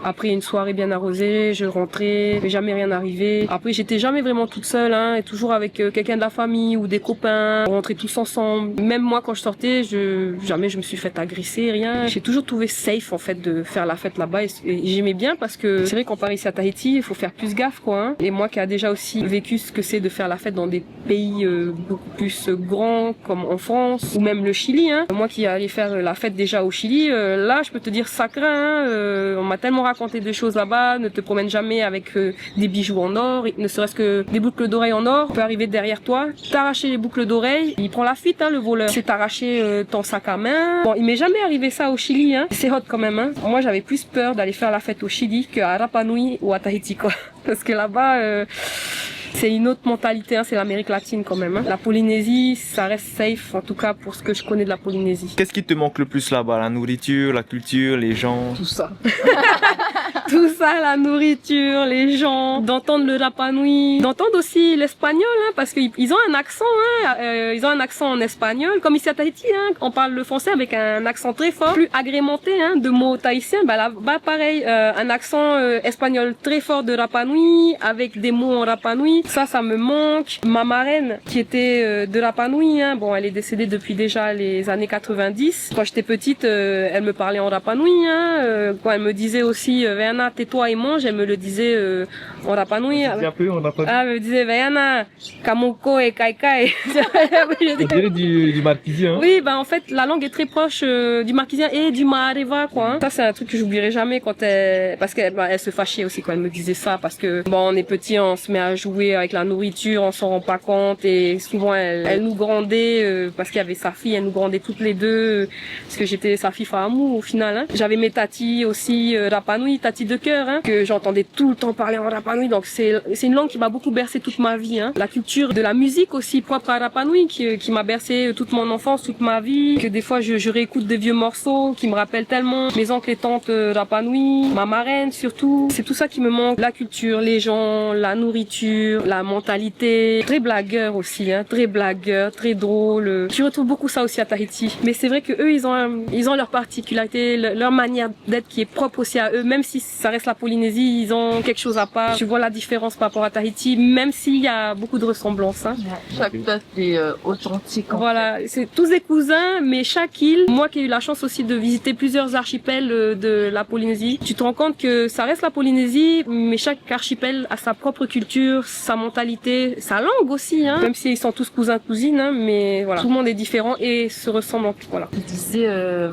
après une soirée bien arrosée, je rentrais, mais jamais rien arrivé. Après, j'étais jamais vraiment toute seule, hein, et toujours avec quelqu'un de la famille ou des copains. On rentrait tous ensemble. Même moi, quand je sortais, jamais je me suis fait agresser. rien. J'ai toujours trouvé safe en fait de faire la fête là-bas et j'aimais bien parce que c'est vrai qu'on part ici à Tahiti, il faut faire plus gaffe quoi. Hein. Et moi qui a déjà aussi vécu ce que c'est de faire la fête dans des pays beaucoup plus grands comme en France ou même le Chili. Hein. Moi qui allais faire la fête déjà au Chili, là je peux te dire ça craint. Hein. On m'a tellement raconté de choses là-bas. Ne te promène jamais avec des bijoux en or, ne serait-ce que des boucles d'oreilles en or. On peut arriver derrière toi, t'arracher les boucles d'oreilles. Il prend la fuite hein, le voleur. C'est t'arracher ton sac à main. Bon, il m'est jamais arrivé ça au Chili. Hein. C'est hot quand même. Hein. Moi j'avais plus peur d'aller faire la fête au Chili qu'à Rapa Nui ou à Tahiti quoi. Parce que là-bas c'est une autre mentalité, hein, c'est l'Amérique latine quand même. Hein. La Polynésie, ça reste safe, en tout cas pour ce que je connais de la Polynésie. Qu'est-ce qui te manque le plus là-bas? La nourriture, la culture, les gens? Tout ça. Tout ça, la nourriture, les gens, d'entendre le Rapa Nui, d'entendre aussi l'espagnol, hein, parce qu'ils ont un accent, hein, ils ont un accent en espagnol, comme ici à Tahiti, hein, on parle le français avec un accent très fort, plus agrémenté hein, de mots tahitiens. Bah là-bas, pareil, un accent espagnol très fort de Rapa Nui, avec des mots en Rapa Nui. Ça me manque. Ma marraine, qui était de Rapa Nui, hein, bon, elle est décédée depuis déjà les années 90. Quand j'étais petite, elle me parlait en Rapa Nui, hein, quand elle me disait aussi, Veana, tais-toi et mange, elle me le disait en Rapa Nui. Un peu, on n'a pas Elle me disait, Veana, Kamoko et Kaikai. On dirait du marquisien. Hein. Oui, bah en fait, la langue est très proche du marquisien et du maareva, quoi. Hein. Ça, c'est un truc que j'oublierai jamais quand parce qu'elle elle se fâchait aussi quand elle me disait ça, parce que bon, on est petit, on se met à jouer avec la nourriture, on s'en rend pas compte et souvent elle nous grandait parce qu'il y avait sa fille, elle nous grandait toutes les deux parce que j'étais sa fille Fahamou au final. Hein. J'avais mes tatis aussi Rapa Nui, tatis de cœur, hein, que j'entendais tout le temps parler en Rapa Nui, donc c'est une langue qui m'a beaucoup bercé toute ma vie. Hein. La culture de la musique aussi propre à Rapa Nui qui m'a bercé toute mon enfance, toute ma vie, que des fois je réécoute des vieux morceaux qui me rappellent tellement mes oncles et tantes Rapa Nui, ma marraine surtout. C'est tout ça qui me manque, la culture, les gens, la nourriture, la mentalité, très blagueur aussi, hein, très blagueur, très drôle. Je retrouve beaucoup ça aussi à Tahiti. Mais c'est vrai que eux, ils ont leur particularité, leur manière d'être qui est propre aussi à eux. Même si ça reste la Polynésie, ils ont quelque chose à part. Tu vois la différence par rapport à Tahiti, même s'il y a beaucoup de ressemblances. Hein. Chaque peuple est authentique. Voilà, c'est tous des cousins, mais chaque île, moi qui ai eu la chance aussi de visiter plusieurs archipels de la Polynésie, tu te rends compte que ça reste la Polynésie, mais chaque archipel a sa propre culture, sa mentalité, sa langue aussi, hein. Même s'ils sont tous cousins, cousines, hein, mais voilà. Tout le monde est différent et se ressemble en tout, voilà. Tu disais,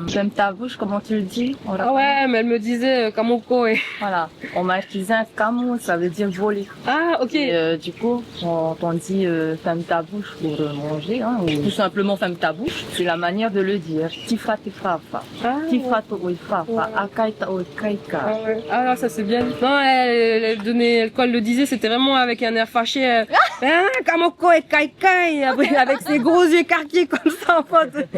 j'aime ta bouche, comment tu le dis? Ah ouais, mais elle me disait, Kamoko et... Voilà. En marquisien, Kamo, ça veut dire voler. Ah, ok. Et du coup, quand on dit, ferme ta bouche pour manger, hein, ou tout simplement ferme ta bouche, c'est la manière de le dire. Tifa, tifa, fa. Tifa, to, fa, fa. Akaita, o, kaika. Ah non, ça c'est bien. Non, quand elle le disait, c'était vraiment avec un air fâché. Kamoko et Kaikai, avec ses gros yeux carqués comme ça en fait.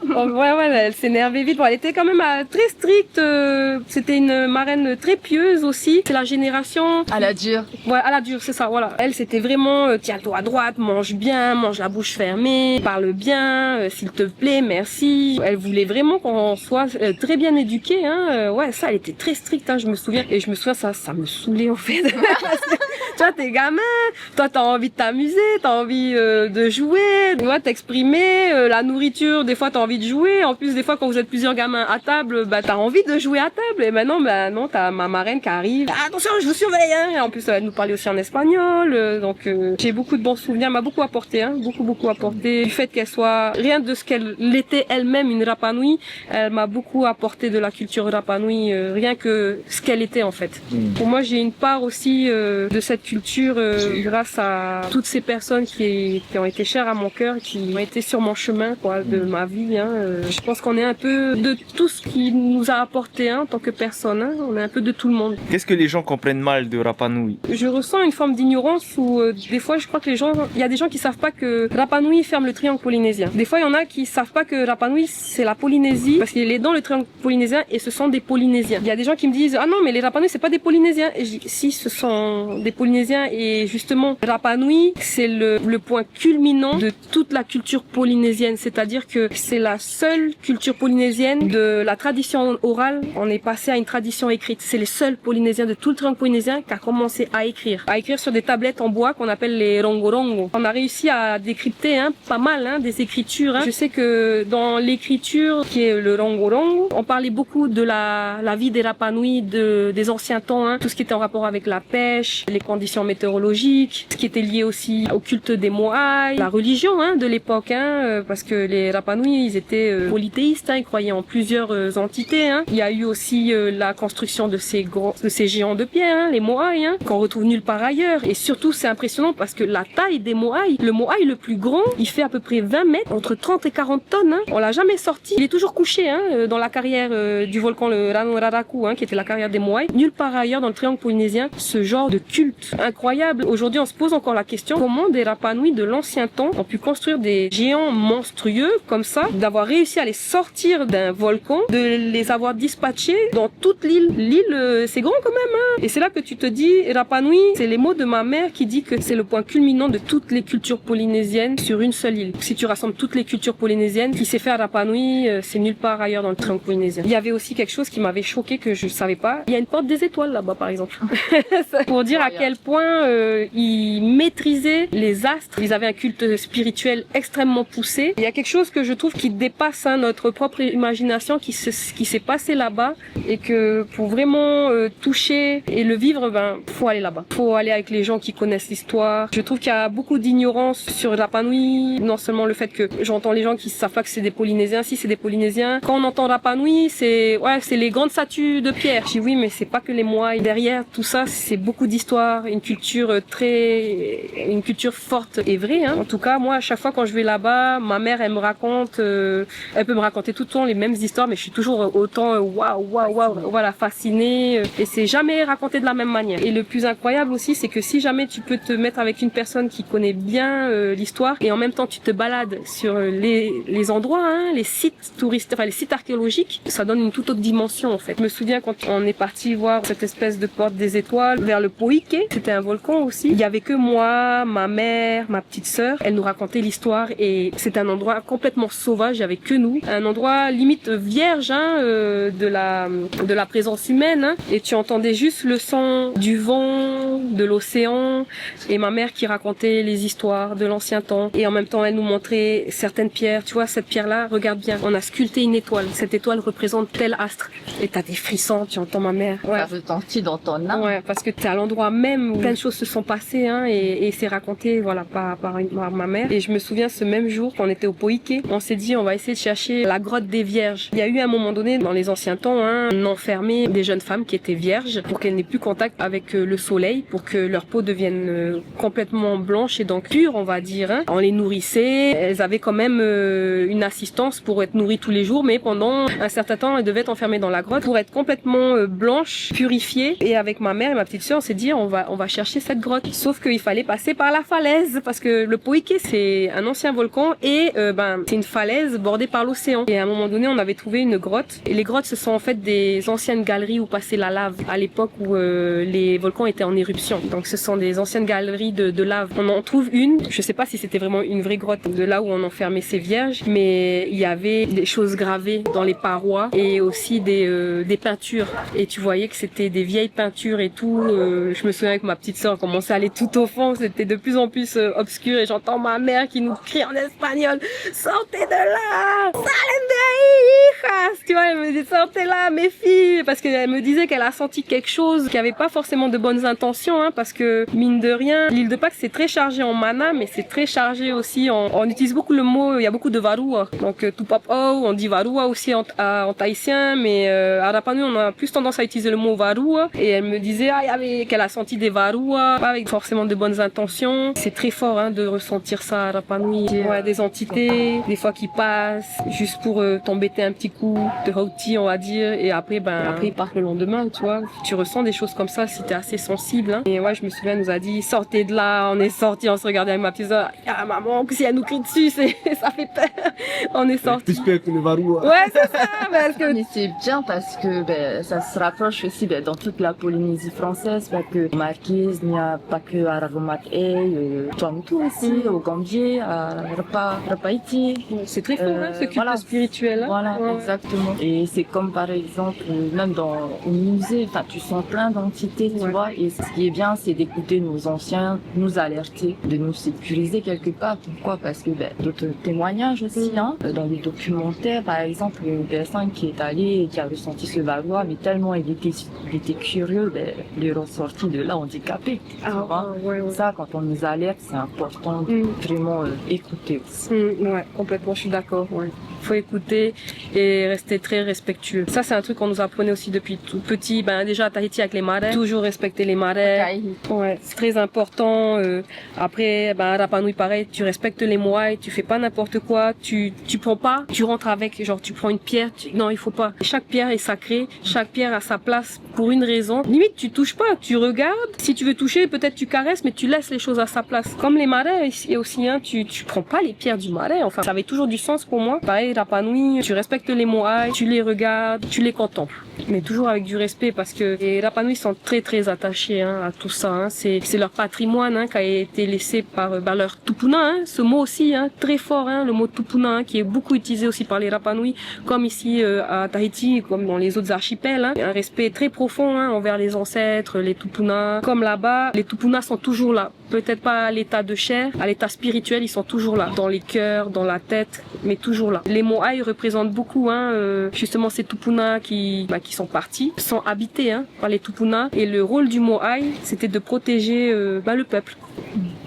Donc, ouais, elle s'énervait vite. Bon, elle était quand même très stricte. C'était une marraine très pieuse aussi. C'est la génération. À la dure. Ouais, à la dure, c'est ça, voilà. Elle, c'était vraiment, tiens-toi à droite, mange bien, mange la bouche fermée, parle bien, s'il te plaît, merci. Elle voulait vraiment qu'on soit très bien éduqués, hein. Ouais, ça, elle était très stricte, hein, je me souviens. Et je me souviens, ça me saoulait en fait. Tu vois, t'es gamin, toi t'as envie de t'amuser, t'as envie de jouer, tu vois, t'exprimer, la nourriture, des fois t'as envie de jouer, en plus des fois quand vous êtes plusieurs gamins à table, bah t'as envie de jouer à table, et maintenant, bah non, t'as ma marraine qui arrive, attention, je vous surveille, hein, et en plus elle nous parlait aussi en espagnol, donc j'ai beaucoup de bons souvenirs, elle m'a beaucoup apporté, hein, beaucoup apporté, du fait qu'elle soit, rien de ce qu'elle était elle-même, une Rapa Nui, elle m'a beaucoup apporté de la culture Rapa Nui, rien que ce qu'elle était en fait. Pour moi, j'ai une part aussi de cette culture grâce à toutes ces personnes qui ont été chères à mon cœur, qui ont été sur mon chemin quoi, de ma vie. Hein. Je pense qu'on est un peu de tout ce qui nous a apporté hein, en tant que personne. Hein. On est un peu de tout le monde. Qu'est-ce que les gens comprennent mal de Rapa Nui? Je ressens une forme d'ignorance où des fois je crois que il y a des gens qui savent pas que Rapa Nui ferme le triangle polynésien. Des fois il y en a qui savent pas que Rapa Nui c'est la Polynésie parce qu'il est dans le triangle polynésien et ce sont des Polynésiens. Il y a des gens qui me disent ah non mais les Rapa Nui c'est pas des Polynésiens. Et je dis si ce sont des Polynésiens et justement Rapa Nui c'est le point culminant de toute la culture polynésienne, c'est-à-dire que c'est la seule culture polynésienne de la tradition orale, on est passé à une tradition écrite. c'est les seuls Polynésiens de tout le triangle polynésien qui a commencé à écrire sur des tablettes en bois qu'on appelle les rongorongo. On a réussi à décrypter pas mal des écritures. Je sais que dans l'écriture qui est le rongorongo, on parlait beaucoup de la vie des Rapa Nui des anciens temps, tout ce qui était en rapport avec la pêche, les conditions météorologiques, ce qui était lié aussi au culte des Moai, la religion de l'époque, parce que les Rapa Nui, ils étaient polythéistes, ils croyaient en plusieurs entités. Il y a eu aussi la construction de ces géants de pierre, les Moai, qu'on retrouve nulle part ailleurs. Et surtout, c'est impressionnant parce que la taille des Moai, le Moai le plus grand, il fait à peu près 20 mètres, entre 30 et 40 tonnes. On l'a jamais sorti. Il est toujours couché dans la carrière du volcan le Ranoraku, qui était la carrière des Moai. Nulle part ailleurs dans le triangle polynésien, ce genre de culte incroyable. Aujourd'hui, on se pose encore la question, comment des Rapa Nui de l'ancien temps ont pu construire des géants monstrueux comme ça, d'avoir réussi à les sortir d'un volcan, de les avoir dispatchés dans toute l'île. L'île, c'est grand quand même. Et c'est là que tu te dis, Rapa Nui, c'est les mots de ma mère qui dit que c'est le point culminant de toutes les cultures polynésiennes sur une seule île. Si tu rassembles toutes les cultures polynésiennes, qui s'est fait à Rapa Nui, c'est nulle part ailleurs dans le triangle polynésien. Il y avait aussi quelque chose qui m'avait choqué que je savais pas. Il y a une porte des étoiles là-bas par exemple. Pour dire à quel point ils maîtrisaient les astres. Ils avaient un culte spirituel extrêmement poussé. Il y a quelque chose que je trouve qui dépasse notre propre imagination qui s'est passé là-bas et que pour vraiment toucher et le vivre, faut aller là-bas. Faut aller avec les gens qui connaissent l'histoire. Je trouve qu'il y a beaucoup d'ignorance sur Rapa Nui. Non seulement le fait que j'entends les gens qui savent pas que c'est des Polynésiens. Si c'est des Polynésiens, quand on entend Rapa Nui, c'est les grandes statues de pierre. Je dis oui, mais c'est pas que les Moai. Derrière tout ça, c'est beaucoup d'histoire, une culture forte et vraie. En tout cas, moi, à chaque fois quand je vais là-bas, ma mère, elle me raconte, elle peut me raconter tout le temps les mêmes histoires, mais je suis toujours autant voilà, fascinée. Et c'est jamais raconté de la même manière. Et le plus incroyable aussi, c'est que si jamais tu peux te mettre avec une personne qui connaît bien l'histoire et en même temps tu te balades sur les endroits, les sites touristes, les sites archéologiques, ça donne une toute autre dimension en fait. Je me souviens quand on est parti voir cette espèce de porte des étoiles vers le Poike, c'était un volcan aussi. Il y avait que moi, ma mère, ma petite sœur. Elle nous racontait l'histoire et c'est un endroit complètement sauvage, il y avait que nous. Un endroit limite vierge de la présence humaine. Et tu entendais juste le son du vent, de l'océan et ma mère qui racontait les histoires de l'ancien temps. Et en même temps, elle nous montrait certaines pierres. Tu vois, cette pierre-là, regarde bien, on a sculpté une étoile. Cette étoile représente tel astre. Et t'as des frissons, tu entends ma mère. Ouais. Ça veut sentir dans ton âme. Ouais, parce que t'es à l'endroit même où plein de choses se sont passées, et c'est raconté, voilà, par ma mère. Et je me souviens ce même jour, quand on était au Poike, on s'est dit, on va essayer de chercher la grotte des vierges. Il y a eu un moment donné, dans les anciens temps, on enfermait des jeunes femmes qui étaient vierges pour qu'elles n'aient plus contact avec le soleil, pour que leur peau devienne complètement blanche et donc pure, on va dire. On les nourrissait. Elles avaient quand même une assistance pour être nourries tous les jours, mais pendant un certain temps, elles devaient être enfermées dans la grotte pour être complètement blanches, purifiées. Et avec ma mère et ma petite sœur, on s'est dit, on va chercher cette grotte. Sauf qu'il fallait passer par la falaise, parce que le Poike, c'est un ancien volcan et c'est une falaise bordée par l'océan. Et à un moment donné, on avait trouvé une grotte. Et les grottes, ce sont en fait des anciennes galeries où passait la lave à l'époque où les volcans étaient en éruption. Donc ce sont des anciennes galeries de lave. On en trouve une, je sais pas si c'était vraiment une vraie grotte de là où on enfermait ces vierges, mais il y avait des choses gravées dans les parois et aussi des peintures. Et tu voyais que c'était des vieilles peintures et tout. Je me souviens que ma petite sœur commençait à aller tout au fond, c'était de plus en plus obscur et j'entends ma mère qui nous crie en espagnol, sortez de là, salen de ahí, hijas. Tu vois, elle me dit sortez là mes filles, parce qu'elle me disait qu'elle a senti quelque chose qui avait pas forcément de bonnes intentions, parce que mine de rien, l'île de Pâques c'est très chargé en mana, mais c'est très chargé aussi on utilise beaucoup le mot, il y a beaucoup de varua, donc tupap on dit varua aussi en tahitien, mais à Rapa Nui on a plus tendance à utiliser le mot varua, et elle me disait qu'elle a senti des varua, pas avec forcément de bonnes intentions. C'est très fort de ressentir ça à Rapa Nui. Ouais, des entités, des fois qui passent juste pour t'embêter un petit coup de rôti on va dire, et après ils partent le lendemain, tu vois. Tu ressens des choses comme ça si t'es assez sensible. Et ouais, je me souviens, elle nous a dit sortez de là, on est sortis, on se regardait avec ma petite soeur, maman, si elle nous crie dessus, ça fait peur. On est sortis. Plus peur que le varou. Ouais, c'est ça. parce que Mais c'est bien parce que ça se rapproche aussi dans toute la Polynésie française, parce que Marquise, il n'y a pas que à Raromat-Ey, Tuamotu aussi, au Gambier, à Rapaïti. c'est très fort, ce culte voilà. spirituel. Hein. Voilà, Ouais. exactement. Et c'est comme par exemple, même au musée, enfin, tu sens plein d'entités, tu Ouais. vois. Et ce qui est bien, c'est d'écouter nos anciens, nous alerter, de nous sécuriser quelque part. Pourquoi? Parce que d'autres témoignages aussi, hein, dans les documentaires, par exemple, une personne qui est allée et qui a ressenti ce valoir, mais tellement il était curieux, il est ressorti de là handicapé. Tu vois. Ouais. Ça, quand on nous alerte, c'est important de vraiment écouter aussi. Ouais, complètement, je suis d'accord. Ouais. Faut écouter et rester très respectueux. Ça, c'est un truc qu'on nous apprenait aussi depuis tout petit. Déjà à Tahiti avec les marais, toujours respecter les marais. Ouais, c'est très important. Après, à Rapa Nui, pareil, tu respectes les moaïs, tu fais pas n'importe quoi, tu prends pas, tu rentres avec, genre tu prends une pierre, non, il faut pas. Chaque pierre est sacrée, chaque pierre a sa place pour une raison. Limite, tu touches pas, tu regardes. Si tu veux toucher, peut-être tu caresses, mais tu laisses les choses à sa place. Comme les marais ici aussi, hein, tu prends pas les pierres du marais. Enfin, ça avait toujours du sens pour moi. Pareil, Rapa Nui, tu respectes les moaïs, tu les regardes, tu les contemples. Mais toujours avec du respect parce que les Rapa Nui sont très très attachés à tout ça. Hein. C'est leur patrimoine qui a été laissé par leur tupuna. Hein. Ce mot aussi très fort, le mot tupuna qui est beaucoup utilisé aussi par les Rapa Nui, comme ici à Tahiti, comme dans les autres archipels. Un respect très profond envers les ancêtres, les tupuna. Comme là-bas, les tupuna sont toujours là. Peut-être pas à l'état de chair, à l'état spirituel, ils sont toujours là, dans les cœurs, dans la tête, mais toujours là. Les moaïs représentent beaucoup, justement ces tupuna qui sont partis, sont habités par les tupuna. Et le rôle du moaï, c'était de protéger le peuple.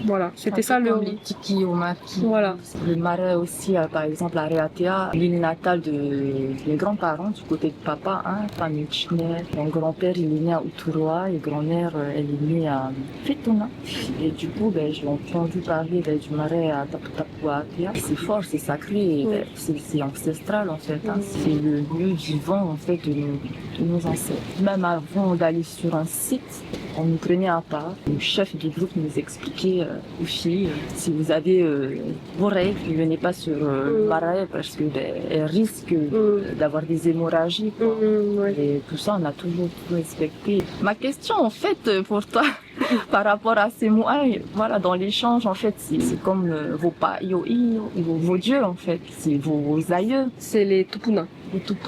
Voilà, c'était ça le. Les Tiki au Maki. Voilà. Le marais aussi, par exemple, à Reatea, l'île natale de mes grands-parents, du côté de papa, famille Chiner. Mon grand-père, il est né à Uturoa et grand-mère, elle est née à Fetuna. Et du coup, j'ai entendu parler du marais à Taputapuatea. C'est fort, c'est sacré, et, c'est ancestral en fait. C'est le lieu vivant en fait de nos ancêtres. Même avant d'aller sur un site, on nous prenait à part. Le chef du groupe nous expliquait aux filles, si vous avez vos règles, ne venez pas sur le marais parce que elles risquent d'avoir des hémorragies. Quoi. Ouais. Et tout ça, on a toujours tout respecté. Ma question en fait pour toi, par rapport à ces mots, voilà, dans l'échange en fait, c'est comme vos vos dieux en fait, c'est vos aïeux. C'est les tupuna.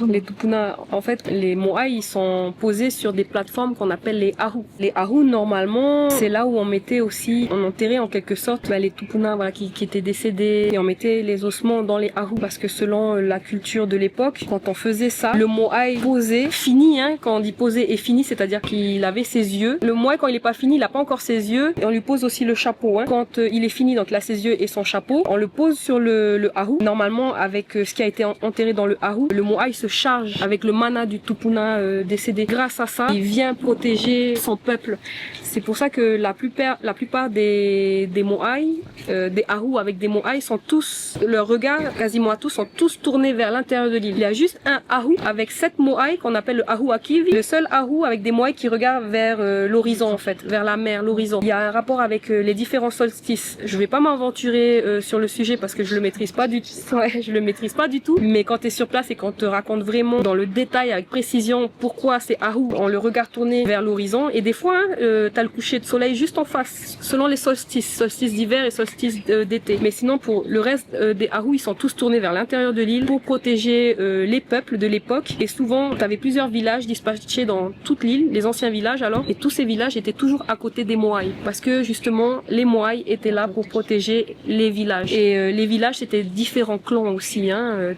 Les tupuna, en fait, les moaïs, ils sont posés sur des plateformes qu'on appelle les ahu. Les ahu, normalement, c'est là où on mettait aussi, on enterrait en quelque sorte les tupuna, voilà, qui étaient décédés, et on mettait les ossements dans les ahu, parce que selon la culture de l'époque, quand on faisait ça, le moaï posé, fini, quand on dit posé et fini, c'est-à-dire qu'il avait ses yeux. Le moaï, quand il est pas fini, il a pas encore ses yeux, et on lui pose aussi le chapeau, Quand il est fini, donc là, ses yeux et son chapeau, on le pose sur le ahu. Normalement, avec ce qui a été enterré dans le ahu, le moaï se charge avec le mana du tupuna décédé. Grâce à ça, il vient protéger son peuple. C'est pour ça que la plupart des moaïs, des ahu avec des moaïs sont tous, leurs regards, quasiment à tous, sont tous tournés vers l'intérieur de l'île. Il y a juste un ahu avec 7 moaïs qu'on appelle le ahu akivi. Le seul ahu avec des moaïs qui regardent vers l'horizon en fait, vers la mer, l'horizon. Il y a un rapport avec les différents solstices. Je vais pas m'aventurer sur le sujet parce que je le maîtrise pas du tout. Ouais, je le maîtrise pas du tout. Mais quand tu es sur place et qu'on te raconte vraiment dans le détail avec précision pourquoi c'est ahu, on le regard tourné vers l'horizon. Et des fois, t'as le coucher de soleil juste en face, selon les solstices d'hiver et solstices d'été. Mais sinon, pour le reste des ahu, ils sont tous tournés vers l'intérieur de l'île pour protéger les peuples de l'époque. Et souvent, t'avais plusieurs villages dispatchés dans toute l'île, les anciens villages alors, et tous ces villages étaient toujours à côté des moaïs, parce que justement, les moaïs étaient là pour protéger les villages. Et les villages, c'était différents clans aussi,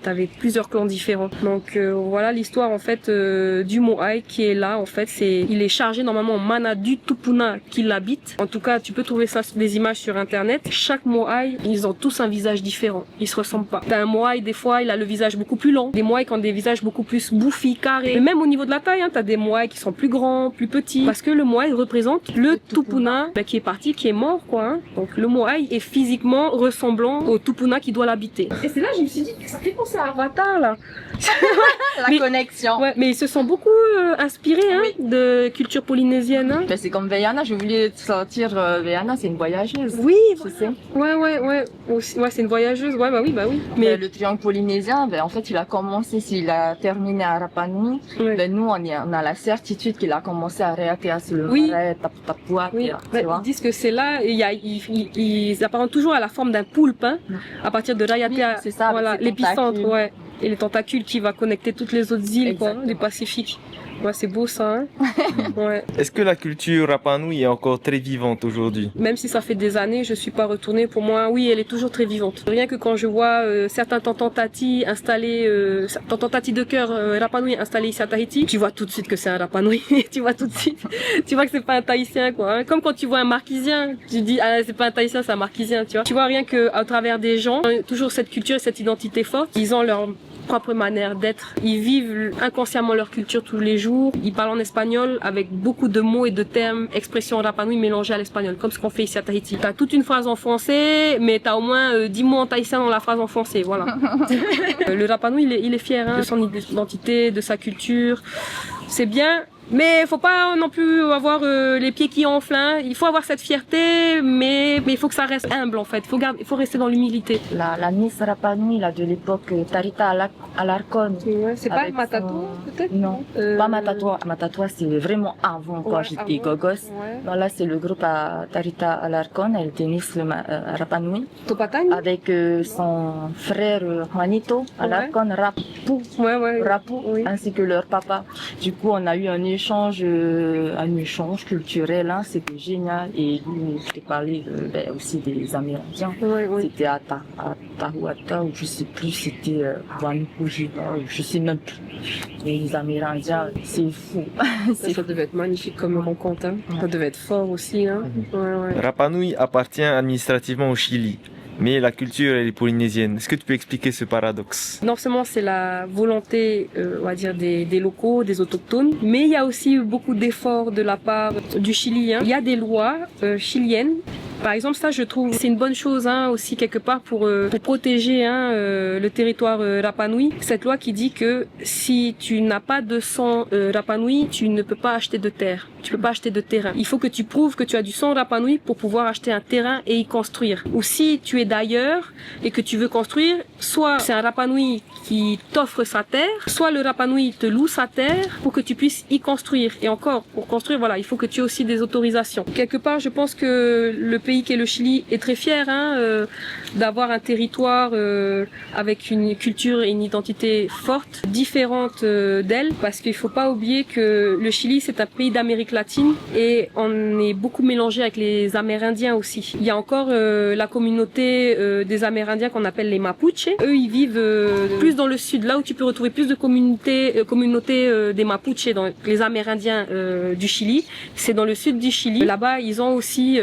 t'avais plusieurs clans différents. Donc voilà l'histoire en fait du moaï qui est là en fait, il est chargé normalement en mana du tupuna qui l'habite. En tout cas, tu peux trouver ça des images sur internet. Chaque moaï, ils ont tous un visage différent. Ils se ressemblent pas. T'as un moaï, des fois, il a le visage beaucoup plus long. Des moaïs qui ont des visages beaucoup plus bouffis, carrés. Mais même au niveau de la taille, t'as des moaïs qui sont plus grands, plus petits. Parce que le moaï représente le le tupuna qui est parti, qui est mort, quoi. Hein. Donc le moai est physiquement ressemblant au tupuna qui doit l'habiter. Et c'est là je me suis dit, ça fait penser à Avatar, là. La connexion. Ouais, mais ils se sont beaucoup inspirés hein, de culture polynésienne. Hein. Ben, c'est comme Vaiana, je voulais sortir Vaiana, c'est une voyageuse. Oui, tu sais. Ouais, c'est une voyageuse. Ouais, bah oui. Mais le triangle polynésien, ben, en fait, il a commencé, s'il a terminé à Rapa Nui, ben, nous, on a la certitude qu'il a commencé à Raiatea sur le marais, Tapua, oui. tu vois. Ils disent que c'est là, ils apparentent toujours à la forme d'un poulpe, hein, à partir de Raiatea, c'est ça, voilà, l'épicentre, ouais. Et les tentacules qui va connecter toutes les autres îles, quoi, du Pacifique. Ouais, c'est beau ça, hein. Ouais. Est-ce que la culture Rapa Nui est encore très vivante aujourd'hui? Même si ça fait des années, je suis pas retournée. Pour moi, oui, elle est toujours très vivante. Rien que quand je vois certains tantantati installés, tantantati de cœur Rapa Nui installés ici à Tahiti, tu vois tout de suite que c'est un Rapa Nui. Tu vois tout de suite. Tu vois que c'est pas un Tahitien, quoi. Hein. Comme quand tu vois un Marquisien, tu dis ah c'est pas un Tahitien, c'est un Marquisien, tu vois. Tu vois rien que à travers des gens, toujours cette culture et cette identité forte. Ils ont leur propre manière d'être. Ils vivent inconsciemment leur culture tous les jours. Ils parlent en espagnol avec beaucoup de mots et de termes, expressions Rapa Nui mélangées à l'espagnol, comme ce qu'on fait ici à Tahiti. T'as toute une phrase en français, mais t'as au moins 10 mots en tahitien dans la phrase en français, voilà. Le Rapa Nui, il est fier hein, de son identité, de sa culture. C'est bien. Mais faut pas non plus avoir les pieds qui enflent. Hein. Il faut avoir cette fierté, mais il faut que ça reste humble en fait. Il faut rester dans l'humilité. La Miss Rapa Nui là de l'époque Tarita Alarcon. Ouais, c'est pas Matatua peut-être. Non, pas Matatua. Matatua c'est vraiment avant quand j'étais gogos. Ouais. Non, là c'est le groupe à Tarita Alarcon. Elle était Miss Rapa Nui. Topatani. Avec son frère Juanito Alarcon Rapu. Rapu, ainsi que leur papa. Du coup on a eu un échange culturel, hein, c'était génial. Et lui, je t'ai parlé aussi des Amérindiens. C'était à Tahuata, ou je sais plus, c'était Vanukujiva, je sais même plus. Et les Amérindiens, c'est fou. Ça devait être magnifique comme rencontre. Hein. Ça devait être fort aussi. Hein. Rapa Nui appartient administrativement au Chili. Mais la culture, elle est polynésienne. Est-ce que tu peux expliquer ce paradoxe? Non seulement c'est la volonté, on va dire, des locaux, des autochtones, mais il y a aussi beaucoup d'efforts de la part du Chili. Hein. Il y a des lois chiliennes. Par exemple, ça, je trouve, c'est une bonne chose hein, aussi quelque part pour protéger hein, le territoire Rapa Nui. Cette loi qui dit que si tu n'as pas de sang Rapa Nui, tu ne peux pas acheter de terre. Tu peux pas acheter de terrain. Il faut que tu prouves que tu as du sang Rapa Nui pour pouvoir acheter un terrain et y construire. Ou si tu es d'ailleurs et que tu veux construire, soit c'est un Rapa Nui qui t'offre sa terre, soit le Rapa Nui te loue sa terre pour que tu puisses y construire. Et encore, pour construire, voilà, il faut que tu aies aussi des autorisations. Quelque part, je pense que le pays qui est le Chili est très fier hein, d'avoir un territoire avec une culture et une identité forte, différente d'elle, parce qu'il faut pas oublier que le Chili c'est un pays d'Amérique latine et on est beaucoup mélangé avec les Amérindiens aussi. Il y a encore la communauté des Amérindiens qu'on appelle les Mapuche. Eux ils vivent plus dans le sud, là où tu peux retrouver plus de communautés des Mapuche, donc les Amérindiens du Chili. C'est dans le sud du Chili. Là-bas ils ont aussi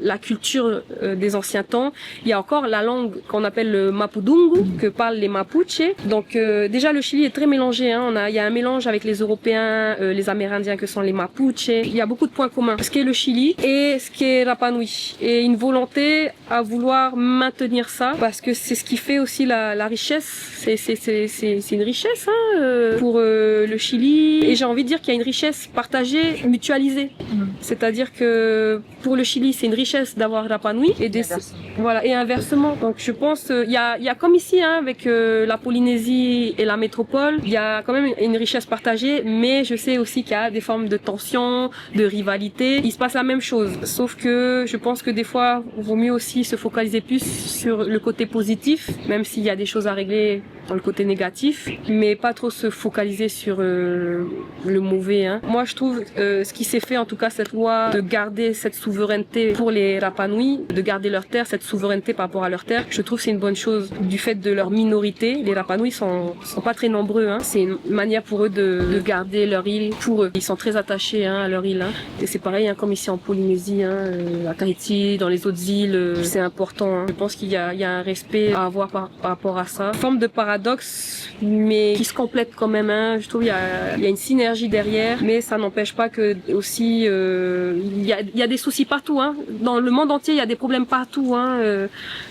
la culture des anciens temps. Il y a encore la langue qu'on appelle le Mapudungu, que parlent les Mapuche. Donc déjà le Chili est très mélangé. Hein. Il y a un mélange avec les Européens, les Amérindiens que sont les Mapuche. Il y a beaucoup de points communs. Ce qui est le Chili et ce qui est Rapa Nui. Et une volonté à vouloir maintenir ça, parce que c'est ce qui fait aussi la richesse. C'est une richesse hein, pour le Chili. Et j'ai envie de dire qu'il y a une richesse partagée, mutualisée. C'est-à-dire que pour le Chili, c'est une richesse d'avoir Rapa Nui et inversement. Donc je pense il y a comme ici hein, avec la Polynésie et la métropole, il y a quand même une richesse partagée, mais je sais aussi qu'il y a des formes de tension, de rivalité. Il se passe la même chose, sauf que je pense que des fois, il vaut mieux aussi se focaliser plus sur le côté positif, même s'il y a des choses à régler dans le côté négatif, mais pas trop se focaliser sur le mauvais. Hein. Moi, je trouve ce qui s'est fait, en tout cas, cette loi de garder cette souveraineté pour les Rapa Nui, de garder leur terre, cette souveraineté par rapport à leur terre, je trouve que c'est une bonne chose du fait de leur minorité. Les Rapa Nui sont pas très nombreux. Hein. C'est une manière pour eux de garder leur île pour eux. Ils sont très attachés hein, à leur île. Hein. Et c'est pareil hein, comme ici en Polynésie, hein, à Tahiti, dans les autres îles, c'est important. Hein. Je pense qu'il y a un respect à avoir par rapport à ça. Forme de paradoxe paradoxe, mais qui se complètent quand même. Hein. Je trouve il y a une synergie derrière, mais ça n'empêche pas que aussi il y a des soucis partout. Hein. Dans le monde entier, il y a des problèmes partout. Hein.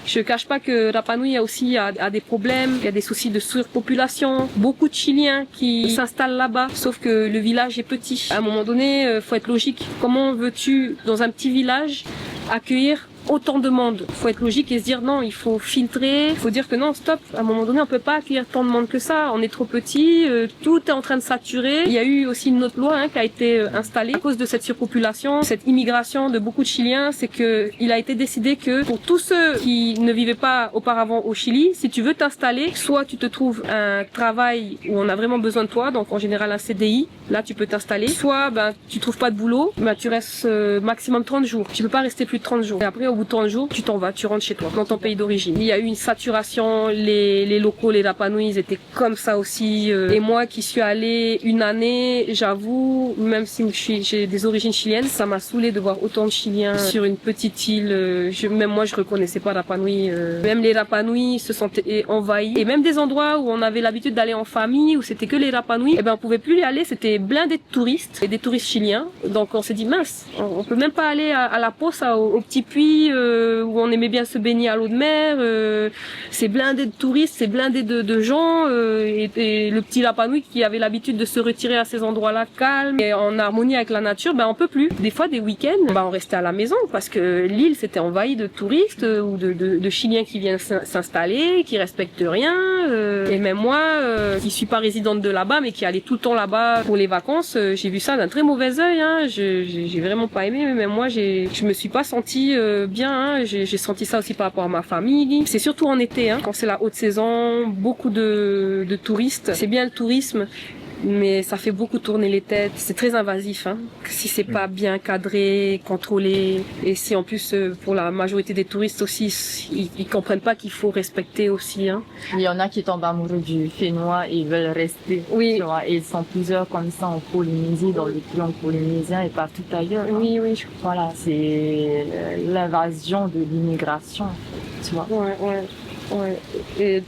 Je cache pas que Rapa Nui a des problèmes. Il y a des soucis de surpopulation. Beaucoup de Chiliens qui s'installent là-bas, sauf que le village est petit. À un moment donné, faut être logique. Comment veux-tu, dans un petit village, accueillir autant de monde? Faut être logique et se dire non, il faut filtrer, il faut dire que non, stop, à un moment donné on peut pas accueillir tant de monde que ça, on est trop petit, tout est en train de saturer. Il y a eu aussi une autre loi qui a été installée à cause de cette surpopulation, cette immigration de beaucoup de Chiliens, c'est que il a été décidé que pour tous ceux qui ne vivaient pas auparavant au Chili, si tu veux t'installer, soit tu te trouves un travail où on a vraiment besoin de toi, donc en général un CDI, là tu peux t'installer, soit tu trouves pas de boulot, tu restes maximum 30 jours. Tu peux pas rester plus de 30 jours. Et après au bout de 30 jours, tu t'en vas, tu rentres chez toi, dans ton pays d'origine. Il y a eu une saturation, les locaux, les Rapa Nui, ils étaient comme ça aussi. Et moi qui suis allée une année, j'avoue, même si j'ai des origines chiliennes, ça m'a saoulée de voir autant de Chiliens sur une petite île. Même moi, je reconnaissais pas Rapa Nui. Même les Rapa Nui se sentaient envahis. Et même des endroits où on avait l'habitude d'aller en famille, où c'était que les Rapa Nui, on pouvait plus y aller, c'était blindé de touristes, et des touristes chiliens. Donc on s'est dit, mince, on peut même pas aller à la Poça, au petit puits, où on aimait bien se baigner à l'eau de mer. C'est blindé de touristes, c'est blindé de gens, et le petit Rapa Nui qui avait l'habitude de se retirer à ces endroits-là calmes et en harmonie avec la nature, on peut plus. Des fois, des week-ends, on restait à la maison parce que l'île s'était envahie de touristes ou de Chiliens qui viennent s'installer, qui respectent rien. Et même moi, qui suis pas résidente de là-bas, mais qui allais tout le temps là-bas pour les vacances, j'ai vu ça d'un très mauvais œil. Hein. J'ai vraiment pas aimé. Mais même moi, je me suis pas sentie bien. Hein. J'ai senti ça aussi par rapport à ma famille. C'est surtout en été, quand c'est la haute saison, beaucoup de touristes. C'est bien le tourisme, mais ça fait beaucoup tourner les têtes. C'est très invasif, si c'est pas bien cadré, contrôlé, et si en plus pour la majorité des touristes aussi, ils comprennent pas qu'il faut respecter aussi. Il y en a qui tombent amoureux du Fénois et veulent rester. Oui. Tu vois, et ils sont plusieurs comme ça en Polynésie, dans le triangle polynésien et partout ailleurs. Oui. Voilà, c'est l'invasion de l'immigration, tu vois. Ouais. Et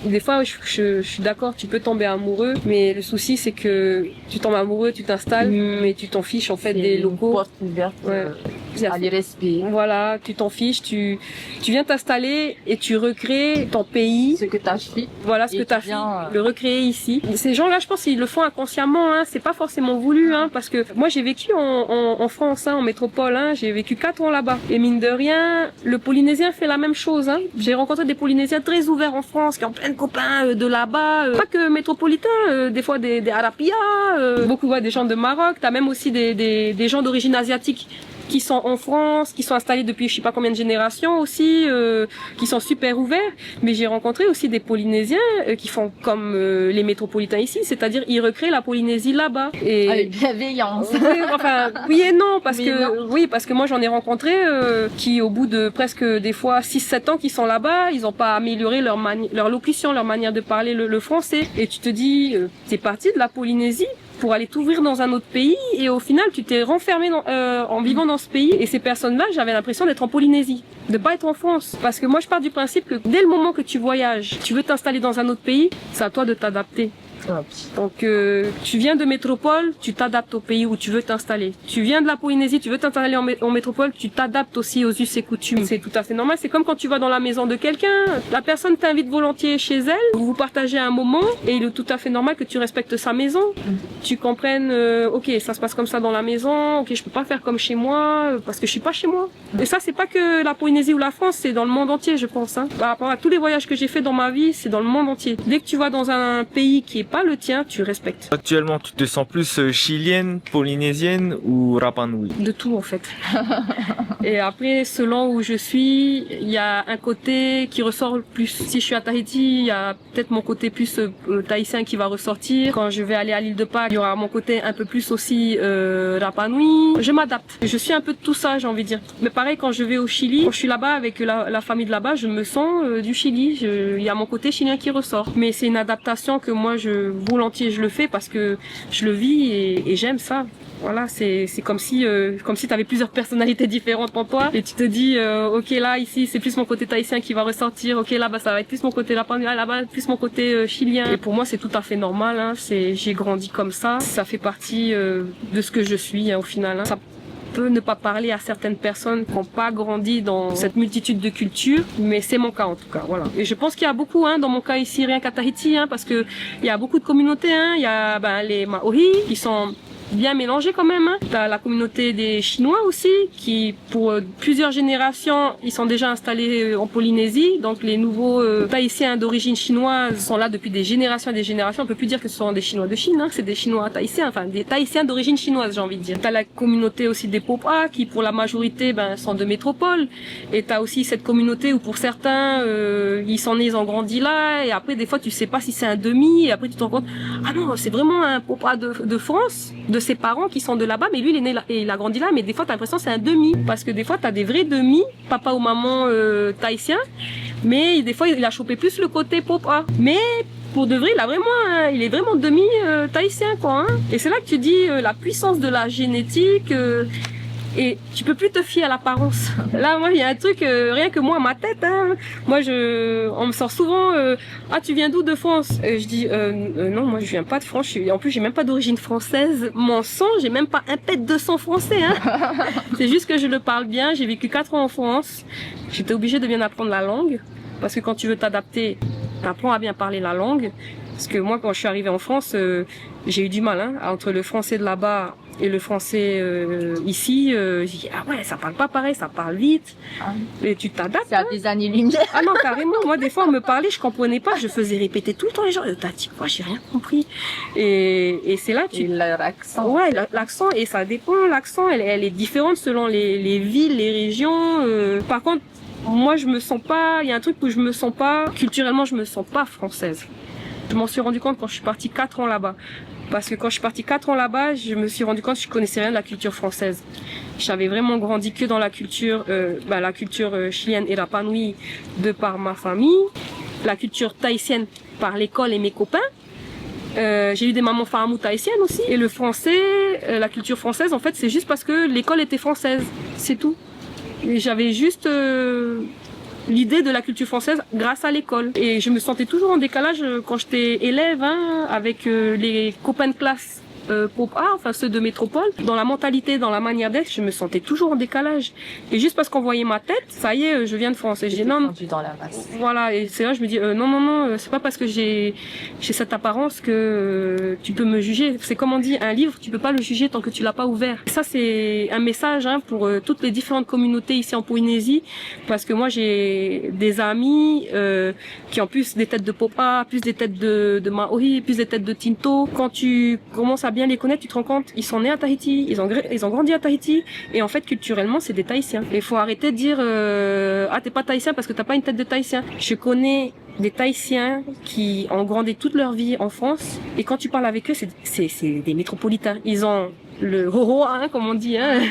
des fois, je suis d'accord, tu peux tomber amoureux, mais le souci, c'est que tu tombes amoureux, tu t'installes, mais tu t'en fiches en fait des locaux. Porte ouverte à les respecter. Voilà, tu t'en fiches, tu viens t'installer et tu recrées ton pays. Ce que t'as fait. Voilà, ce que t'as fait, le recréer ici. Ces gens-là, je pense, ils le font inconsciemment, c'est pas forcément voulu, parce que moi, j'ai vécu en France, en métropole, j'ai vécu 4 ans là-bas. Et mine de rien, le Polynésien fait la même chose, J'ai rencontré des Polynésiens très ouverts en France, qui ont plein de copains de là-bas, pas que métropolitains, des fois des Arapia, beaucoup des gens de Maroc, t'as même aussi des gens d'origine asiatique qui sont en France, qui sont installés depuis je sais pas combien de générations aussi, qui sont super ouverts. Mais j'ai rencontré aussi des Polynésiens qui font comme les métropolitains ici, c'est-à-dire ils recréent la Polynésie là-bas. Et avec bienveillance. Oui et non, parce que moi j'en ai rencontré qui au bout de presque des fois 6-7 ans qui sont là-bas, ils ont pas amélioré leur locution, leur manière de parler le français. Et tu te dis, t'es parti de la Polynésie pour aller t'ouvrir dans un autre pays et au final tu t'es renfermé en vivant dans ce pays. Et ces personnes-là, j'avais l'impression d'être en Polynésie, de pas être en France. Parce que moi je pars du principe que dès le moment que tu voyages, tu veux t'installer dans un autre pays, c'est à toi de t'adapter. Donc tu viens de métropole, tu t'adaptes au pays où tu veux t'installer. Tu viens de la Polynésie, tu veux t'installer en métropole, tu t'adaptes aussi aux us et coutumes. C'est tout à fait normal. C'est comme quand tu vas dans la maison de quelqu'un, la personne t'invite volontiers chez elle, vous partagez un moment et il est tout à fait normal que tu respectes sa maison. Tu comprennes, ok, ça se passe comme ça dans la maison, ok, je peux pas faire comme chez moi parce que je suis pas chez moi. Et ça, c'est pas que la Polynésie ou la France, c'est dans le monde entier, je pense. Par rapport à tous les voyages que j'ai fait dans ma vie, c'est dans le monde entier. Dès que tu vas dans un pays qui est pas le tien, tu respectes. Actuellement, tu te sens plus chilienne, polynésienne ou Rapa Nui? De tout en fait. Et après, selon où je suis, il y a un côté qui ressort le plus. Si je suis à Tahiti, il y a peut-être mon côté plus tahitien qui va ressortir. Quand je vais aller à l'île de Pâques, il y aura mon côté un peu plus aussi Rapa Nui. Je m'adapte. Je suis un peu de tout ça, j'ai envie de dire. Mais pareil, quand je vais au Chili, quand je suis là-bas avec la famille de là-bas, je me sens du Chili. Il y a mon côté chilien qui ressort. Mais c'est une adaptation que moi je volontiers je le fais parce que je le vis et j'aime ça. Voilà, c'est comme si tu avais plusieurs personnalités différentes en toi et tu te dis OK là ici c'est plus mon côté tahitien qui va ressortir, OK là-bas ça va être plus mon côté lapin, là-bas plus mon côté chilien. Et pour moi c'est tout à fait normal hein, j'ai grandi comme ça fait partie de ce que je suis hein, au final hein. Ça peut ne pas parler à certaines personnes qui n'ont pas grandi dans cette multitude de cultures, mais c'est mon cas en tout cas, voilà. Et je pense qu'il y a beaucoup, hein, dans mon cas ici, rien qu'à Tahiti, hein, parce que il y a beaucoup de communautés, hein. Il y a les Maoris qui sont bien mélangés quand même, hein. T'as la communauté des Chinois aussi, qui pour plusieurs générations, ils sont déjà installés en Polynésie, donc les nouveaux Tahitiens d'origine chinoise sont là depuis des générations et des générations. On peut plus dire que ce sont des Chinois de Chine, hein. C'est des Chinois tahitiens, enfin des Tahitiens d'origine chinoise, j'ai envie de dire. T'as la communauté aussi des Popa, qui pour la majorité sont de métropole, et t'as aussi cette communauté où pour certains ils sont nés, ils ont grandi là, et après des fois tu sais pas si c'est un demi, et après tu te rends compte ah non c'est vraiment un Popa de France, de ses parents qui sont de là-bas, mais lui il est né là et il a grandi là, mais des fois t'as l'impression que c'est un demi, parce que des fois t'as des vrais demi, papa ou maman tahitien, mais des fois il a chopé plus le côté Popa, mais pour de vrai il est vraiment demi tahitien quoi, hein. Et c'est là que tu dis la puissance de la génétique. Et tu peux plus te fier à l'apparence. Là, moi, il y a un truc, rien que moi, ma tête, hein. Moi, on me sort souvent, ah, tu viens d'où de France? Je dis, non, moi, je viens pas de France. En plus, j'ai même pas d'origine française. Mon sang, j'ai même pas un pet de sang français, hein. C'est juste que je le parle bien. J'ai vécu 4 ans en France. J'étais obligée de bien apprendre la langue. Parce que quand tu veux t'adapter, t'apprends à bien parler la langue. Parce que moi, quand je suis arrivée en France, j'ai eu du mal, hein, entre le français de là-bas et le français ici. J'ai dit, ah ouais, ça parle pas pareil, ça parle vite. Et tu t'adaptes. C'est à des années-lumière. Ah non, carrément. Moi, des fois, on me parlait, je comprenais pas, je faisais répéter tout le temps les gens. T'as dit quoi? J'ai rien compris. Et c'est là que Et leur accent. Ouais, l'accent, et ça dépend, l'accent, elle est différente selon les villes, les régions. Par contre, moi, je me sens pas, il y a un truc où je me sens pas, culturellement, je me sens pas française. Je m'en suis rendu compte quand je suis partie 4 ans là-bas. Parce que quand je suis partie 4 ans là-bas, je me suis rendu compte que je connaissais rien de la culture française. J'avais vraiment grandi que dans la culture chilienne et Rapa Nui de par ma famille, la culture tahitienne par l'école et mes copains. J'ai eu des mamans fahamou tahitiennes aussi. Et le français, la culture française, en fait, c'est juste parce que l'école était française. C'est tout. Et j'avais juste l'idée de la culture française grâce à l'école. Et je me sentais toujours en décalage quand j'étais élève, hein, avec les copains de classe Popa, enfin ceux de métropole. Dans la mentalité, dans la manière d'être, je me sentais toujours en décalage. Et juste parce qu'on voyait ma tête, ça y est, je viens de France. Et je dis non. Dans la masse. Voilà, et c'est là je me dis non, c'est pas parce que j'ai cette apparence que tu peux me juger. C'est comme on dit, un livre, tu peux pas le juger tant que tu l'as pas ouvert. Et ça c'est un message, hein, pour toutes les différentes communautés ici en Polynésie, parce que moi j'ai des amis qui ont plus des têtes de Popa, plus des têtes de Maori, plus des têtes de Tinto. Quand tu commences à bien les connaître, tu te rends compte, ils sont nés à Tahiti, ils ont grandi à Tahiti, et en fait culturellement c'est des Tahitiens. Il faut arrêter de dire ah t'es pas Tahitien parce que t'as pas une tête de Tahitien. Je connais des Tahitiens qui ont grandi toute leur vie en France, et quand tu parles avec eux, c'est des métropolitains. Ils ont le roro, hein, comme on dit, hein.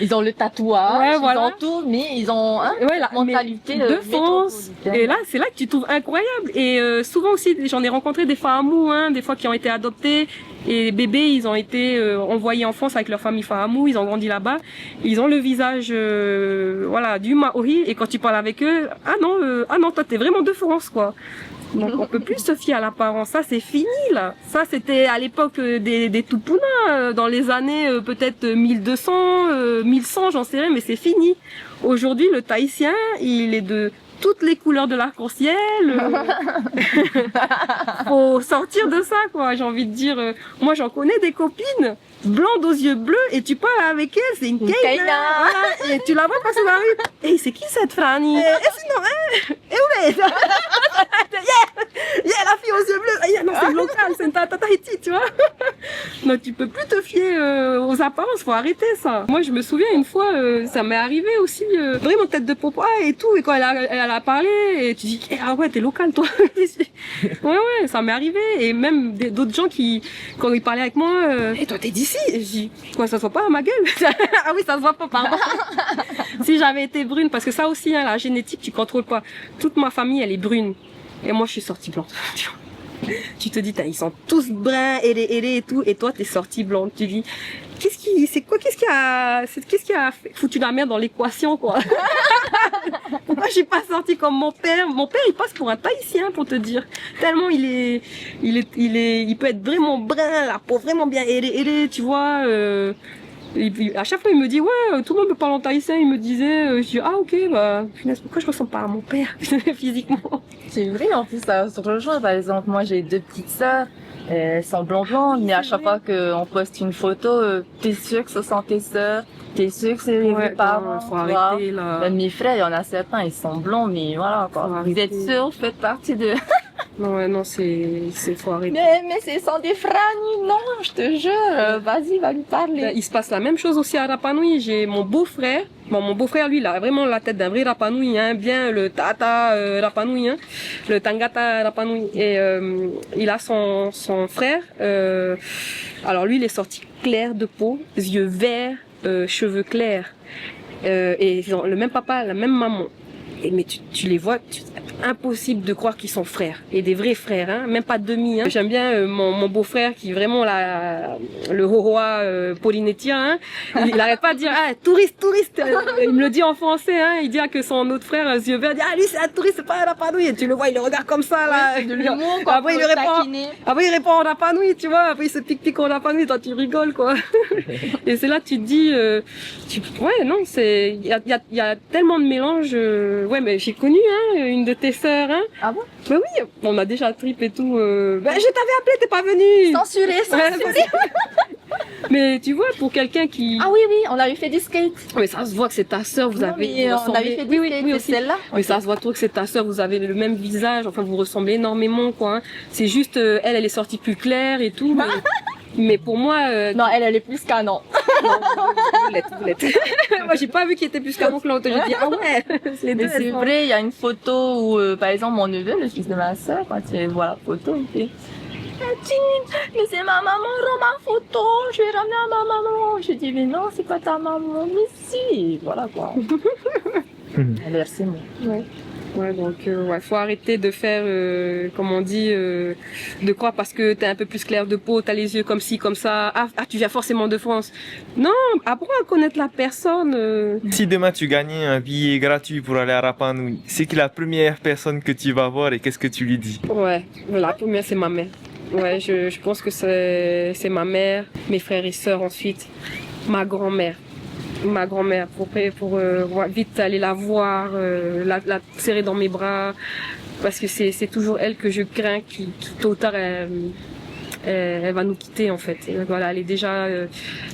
Ils ont le tatouage, ouais, voilà. Ils ont tout, mais ils ont la mentalité de France. Et là, c'est là que tu trouves incroyable. Et souvent aussi, j'en ai rencontré des fahamou, hein, des fois qui ont été adoptés. Et bébés, ils ont été envoyés en France avec leur famille fahamou, ils ont grandi là-bas. Ils ont le visage, du Maori. Et quand tu parles avec eux, ah non, toi t'es vraiment de France, quoi. Donc on peut plus se fier à l'apparence, ça c'est fini là. Ça c'était à l'époque des Tupuna, dans les années peut-être 1200, 1100, j'en sais rien, mais c'est fini. Aujourd'hui le Tahitien, il est de toutes les couleurs de l'arc-en-ciel. Faut sortir de ça, quoi. J'ai envie de dire, moi j'en connais des copines blonde aux yeux bleus, et tu parles avec elle, c'est une Kaina. Voilà, et tu la vois passer dans la rue. Et c'est qui cette Franny? Et sinon, et où est la fille aux yeux bleus. Non, c'est local, c'est une Tahiti, tu vois. Donc tu peux plus te fier aux apparences, faut arrêter ça. Moi je me souviens une fois, ça m'est arrivé aussi, vraiment tête de Popa et tout, et quand elle a parlé, et tu dis, ah ouais, t'es local toi. ouais, ça m'est arrivé, et même d'autres gens qui, quand ils parlaient avec moi, et toi t'es d'ici? Et je dis, quoi, ça se voit pas à ma gueule? Ah oui, ça se voit pas, pardon. Si j'avais été brune, parce que ça aussi, hein, la génétique, tu contrôles pas. Toute ma famille, elle est brune. Et moi, je suis sortie blanche. Tu te dis, ils sont tous bruns, ailés et tout, et toi, t'es sorti blanc. Tu dis, qu'est-ce qui a foutu la merde dans l'équation, quoi? Pourquoi j'ai pas sorti comme mon père? Mon père, il passe pour un Tahitien, pour te dire. Tellement il peut être vraiment brun, la peau vraiment bien ailée, tu vois, à chaque fois, il me dit, ouais, tout le monde me parle en tahitien. Il me disait, je dis, ah, ok, bah, punaise, pourquoi je ressemble pas à mon père, physiquement? C'est vrai, en plus, ça se rejoint. Par exemple, moi, j'ai 2 petites sœurs. Elles sont blondes, mais à chaque fois qu'on poste une photo, t'es sûr que ce sont tes sœurs? T'es sûr que c'est les parents? Faut arrêter, là. Même mes frères, il y en a certains, ils sont blonds, mais voilà, quoi. Vous êtes sûrs, vous faites partie de... Non, ouais, non, faut arrêter. Mais ce sont des frères, non, je te jure. Vas-y, va lui parler. Il se passe la même chose aussi à Rapa Nui. J'ai mon beau-frère. Bon, mon beau-frère, lui, il a vraiment la tête d'un vrai Rapa Nui, hein, bien le Tata Rapa Nui, hein, le Tangata Rapa Nui. Et il a son frère. Alors lui, il est sorti clair de peau, yeux verts, cheveux clairs, et ils ont le même papa, la même maman. Mais tu les vois, impossible de croire qu'ils sont frères, et des vrais frères, hein, même pas demi. Hein. J'aime bien mon beau-frère qui est vraiment le roi polynétien. Hein. Il arrête pas de dire touriste. Il me le dit en français. Hein. Il dit que son autre frère, yeux verts, dit lui c'est un touriste, c'est pas un Rapa Nui. Et tu le vois, il le regarde comme ça là. Ouais, de l'humour, quoi. Après il répond en Rapa Nui, tu vois. Après il se pique en Rapa Nui, toi tu rigoles quoi. Et c'est là que tu te dis, ouais non c'est, il y a tellement de mélanges. Ouais, mais j'ai connu une de tes sœurs. Hein. Ah bon? Bah oui, on a déjà trip et tout. Bah, je t'avais appelé, t'es pas venue. Censuré. Mais tu vois, pour quelqu'un qui... Ah oui, on avait fait du skate. Mais ça se voit que c'est ta sœur, vous avez... on avait fait du skate, oui, aussi. Celle-là. Mais ça se voit trop que c'est ta sœur, vous avez le même visage, enfin vous ressemblez énormément, quoi. Hein. C'est juste, elle est sortie plus claire et tout. Mais pour moi... Non, elle est plus canon. Vous l'êtes. Moi, j'ai pas vu qu'il était plus canon que l'autre. J'ai dit, ah ouais, les deux. Mais c'est vrai, il y a une photo où, par exemple, mon neveu, le fils de ma sœur, quand il voit la photo, il fait mais c'est ma maman, rends ma photo, je vais ramener à ma maman. Je dis, mais non, c'est pas ta maman, mais si. Voilà quoi. Merci, moi. Ouais. Ouais, donc faut arrêter de faire, comme on dit, de croire parce que t'es un peu plus clair de peau, t'as les yeux comme ci, comme ça. Ah, tu viens forcément de France. Non, apprends à connaître la personne. Si demain tu gagnais un billet gratuit pour aller à Rapa Nui, c'est qui la première personne que tu vas voir et qu'est-ce que tu lui dis? Ouais, la première c'est ma mère. Ouais, je pense que c'est ma mère, mes frères et sœurs ensuite, ma grand-mère pour vite aller la voir, la serrer dans mes bras, parce que c'est toujours elle que je crains qui tôt ou tard elle va nous quitter en fait. Et voilà, elle est déjà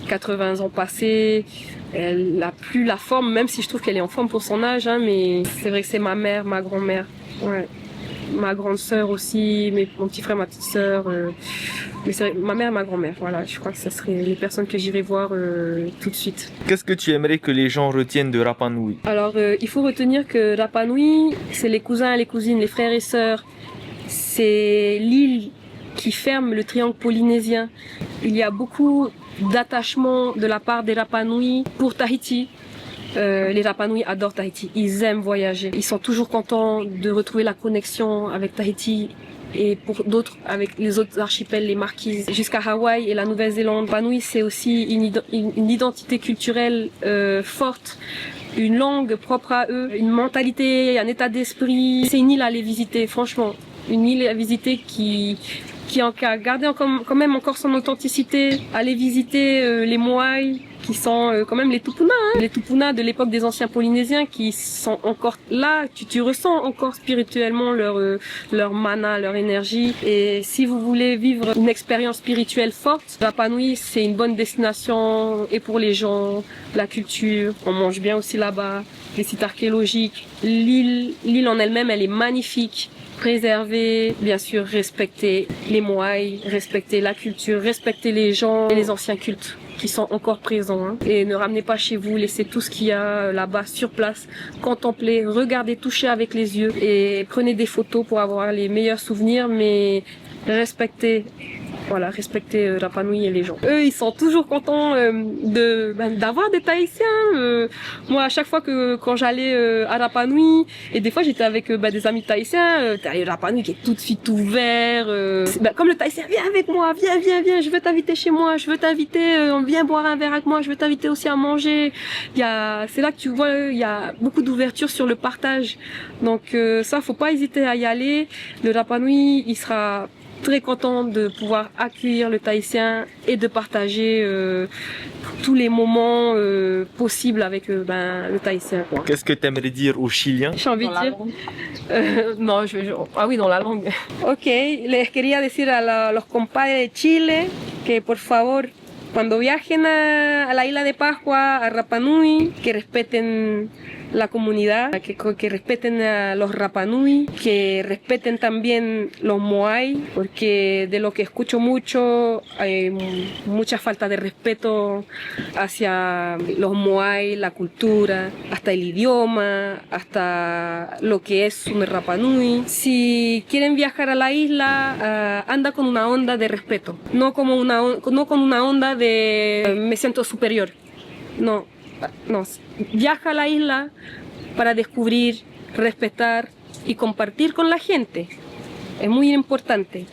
80 ans passés, elle a plus la forme, même si je trouve qu'elle est en forme pour son âge, hein, mais c'est vrai que c'est ma mère, ma grand-mère, ouais. Ma grande sœur aussi, mon petit frère, ma petite sœur, mais c'est ma mère et ma grand-mère, voilà, je crois que ce serait les personnes que j'irai voir tout de suite. Qu'est-ce que tu aimerais que les gens retiennent de Rapa Nui? Alors, il faut retenir que Rapa Nui, c'est les cousins et les cousines, les frères et sœurs, c'est l'île qui ferme le triangle polynésien. Il y a beaucoup d'attachement de la part des Rapa Nui pour Tahiti. Les Rapa Nui adorent Tahiti, ils aiment voyager, ils sont toujours contents de retrouver la connexion avec Tahiti et pour d'autres avec les autres archipels, les Marquises, jusqu'à Hawaï et la Nouvelle-Zélande. Rapa Nui c'est aussi une identité culturelle forte, une langue propre à eux, une mentalité, un état d'esprit. C'est une île à aller visiter, franchement, une île à visiter qui a gardé quand même encore son authenticité. Aller visiter les Moai, qui sont quand même les Tupuna, hein. Les Tupuna de l'époque des anciens Polynésiens qui sont encore là, tu ressens encore spirituellement leur mana, leur énergie. Et si vous voulez vivre une expérience spirituelle forte, Rapa Nui c'est une bonne destination et pour les gens, la culture, on mange bien aussi là-bas, les sites archéologiques, l'île en elle-même elle est magnifique. Préserver, bien sûr, respecter les Moai, respecter la culture, respecter les gens et les anciens cultes qui sont encore présents. Hein. Et ne ramenez pas chez vous, laissez tout ce qu'il y a là-bas sur place, contemplez, regardez, touchez avec les yeux et prenez des photos pour avoir les meilleurs souvenirs, mais respectez voilà, respecter Rapa Nui et les gens. Eux, ils sont toujours contents d'avoir des Tahitiens. Moi, à chaque fois quand j'allais à Rapa Nui, et des fois j'étais avec des amis tahitiens, t'as le Rapa Nui qui est tout de suite ouvert. Comme le Tahitien, viens avec moi, viens, je veux t'inviter chez moi, je veux t'inviter, viens boire un verre avec moi, je veux t'inviter aussi à manger. C'est là que tu vois, il y a beaucoup d'ouverture sur le partage. Donc ça, faut pas hésiter à y aller. Le Rapa Nui, il sera très content de pouvoir accueillir le Tahitien et de partager tous les moments possibles avec le Tahitien. Qu'est-ce que tu aimerais dire aux Chiliens? J'ai envie de dire... no, ah oui, dans la langue. Ok, les quería decir a los compadres de Chile que por favor, cuando viajen a la isla de Pascua, a Rapa Nui, que respeten la comunidad, que respeten a los Rapa Nui, que respeten también los Moai, porque de lo que escucho mucho hay mucha falta de respeto hacia los Moai, la cultura, hasta el idioma, hasta lo que es un Rapa Nui. Si quieren viajar a la isla, anda con una onda de respeto, no con una onda de me siento superior. No, viaja a la isla para descubrir, respetar y compartir con la gente. Es muy importante.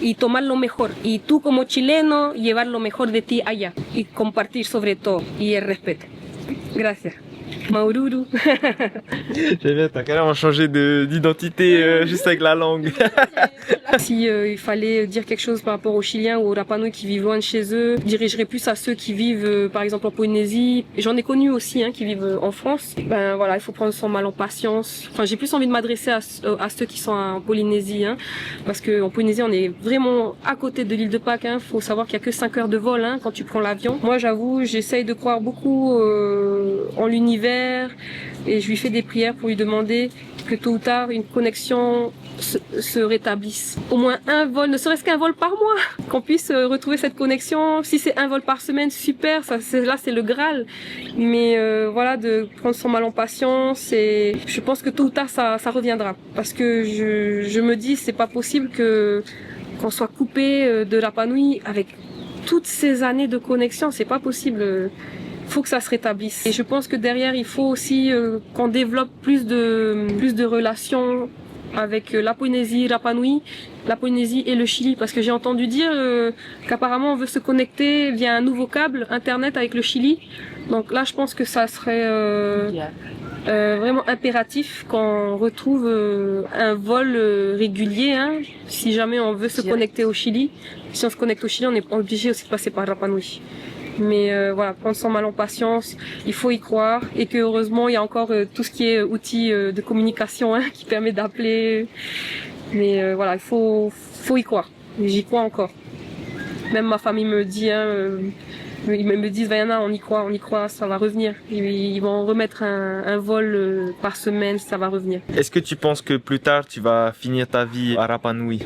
Y tomar lo mejor. Y tú como chileno, llevar lo mejor de ti allá. Y compartir sobre todo. Y el respeto. Gracias. Maururu. J'aime bien, t'as carrément changé d'identité juste avec la langue. Si il fallait dire quelque chose par rapport aux Chiliens ou aux Rapa Nui qui vivent loin de chez eux, je dirigerais plus à ceux qui vivent par exemple en Polynésie. J'en ai connu aussi qui vivent en France. Ben voilà, il faut prendre son mal en patience. Enfin, j'ai plus envie de m'adresser à ceux qui sont en Polynésie, parce que en Polynésie on est vraiment à côté de l'île de Pâques. Faut savoir qu'il y a que 5 heures de vol quand tu prends l'avion. Moi, j'avoue, j'essaye de croire beaucoup en l'univers et je lui fais des prières pour lui demander que tôt ou tard une connexion se rétablisse. Au moins un vol, ne serait-ce qu'un vol par mois, qu'on puisse retrouver cette connexion. Si c'est un vol par semaine, super, là c'est le Graal. Mais voilà, de prendre son mal en patience, et je pense que tôt ou tard ça reviendra. Parce que je me dis, c'est pas possible qu'on soit coupé de Rapa Nui avec toutes ces années de connexion, c'est pas possible. Faut que ça se rétablisse. Et je pense que derrière, il faut aussi qu'on développe plus de relations avec la Polynésie, Rapa Nui, la Polynésie et le Chili, parce que j'ai entendu dire qu'apparemment on veut se connecter via un nouveau câble internet avec le Chili. Donc là, je pense que ça serait vraiment impératif qu'on retrouve un vol régulier, si jamais on veut se connecter au Chili. Si on se connecte au Chili, on est obligé aussi de passer par Rapa Nui. Mais voilà, prendre son mal en patience, il faut y croire, et que heureusement il y a encore tout ce qui est outils de communication qui permet d'appeler. Mais voilà, il faut y croire. J'y crois encore. Même ma famille me dit, ils me disent, Vaiana, on y croit, ça va revenir. Ils vont remettre un vol par semaine, ça va revenir. Est-ce que tu penses que plus tard tu vas finir ta vie à Rapa Nui?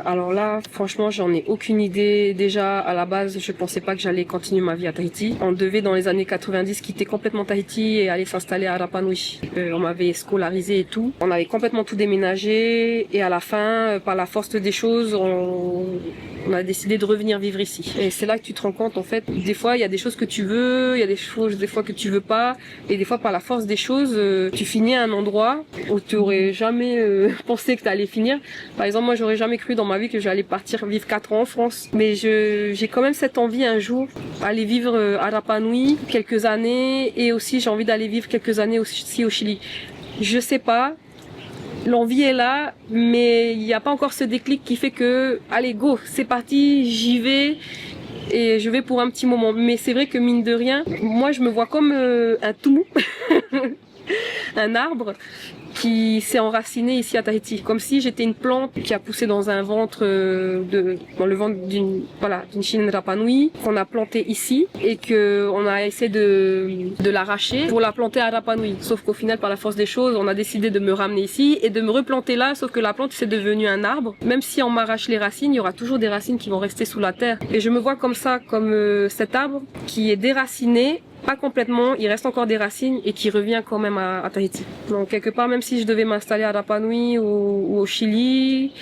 Alors là, franchement, j'en ai aucune idée. Déjà, à la base, je pensais pas que j'allais continuer ma vie à Tahiti. On devait, dans les années 90, quitter complètement Tahiti et aller s'installer à Rapa Nui. On m'avait scolarisé et tout. On avait complètement tout déménagé, et à la fin, par la force des choses, on a décidé de revenir vivre ici. Et c'est là que tu te rends compte, en fait, des fois il y a des choses que tu veux, il y a des choses des fois que tu veux pas, et des fois par la force des choses, tu finis à un endroit où tu aurais jamais pensé que tu allais finir. Par exemple, moi j'aurais jamais cru dans ma vie que j'allais partir vivre 4 ans en France. Mais j'ai quand même cette envie un jour d'aller vivre à Rapa Nui quelques années, et aussi j'ai envie d'aller vivre quelques années aussi au Chili. Je sais pas. L'envie est là, mais il n'y a pas encore ce déclic qui fait que, allez, go, c'est parti, j'y vais, et je vais pour un petit moment. Mais c'est vrai que mine de rien, moi je me vois comme un tout, un arbre qui s'est enraciné ici à Tahiti, comme si j'étais une plante qui a poussé dans un ventre dans le ventre d'une chiline Rapa Nui qu'on a plantée ici, et que on a essayé de l'arracher pour la planter à Rapa Nui. Sauf qu'au final, par la force des choses, on a décidé de me ramener ici et de me replanter là, sauf que la plante c'est devenu un arbre. Même si on m'arrache les racines, il y aura toujours des racines qui vont rester sous la terre. Et je me vois comme ça, comme cet arbre qui est déraciné, pas complètement, il reste encore des racines, et qui revient quand même à Tahiti. Donc quelque part, même si je devais m'installer à Rapa Nui ou au Chili,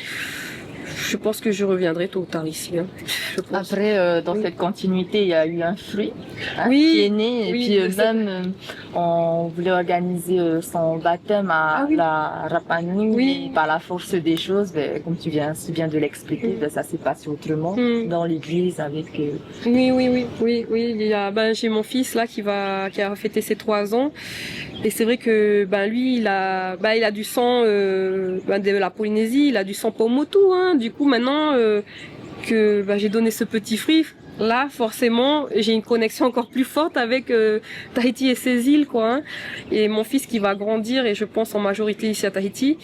Je pense que je reviendrai tôt ou tard ici. Hein. Je pense. Après, dans cette continuité, il y a eu un fruit Oui, qui est né. Et oui, puis je sais. même, on voulait organiser son baptême à Ah oui. la Rapa Nui. Oui. Mais par la force des choses, comme tu viens si bien de l'expliquer, ça s'est passé autrement dans l'église avec... Oui. Il y a, j'ai mon fils là qui a fêté ses 3 ans. Et c'est vrai que lui il a du sang de la Polynésie, il a du sang Pomotu, hein. Du coup maintenant que j'ai donné ce petit fruit, là forcément j'ai une connexion encore plus forte avec Tahiti et ses îles, quoi, hein. Et mon fils qui va grandir, et je pense en majorité ici à Tahiti,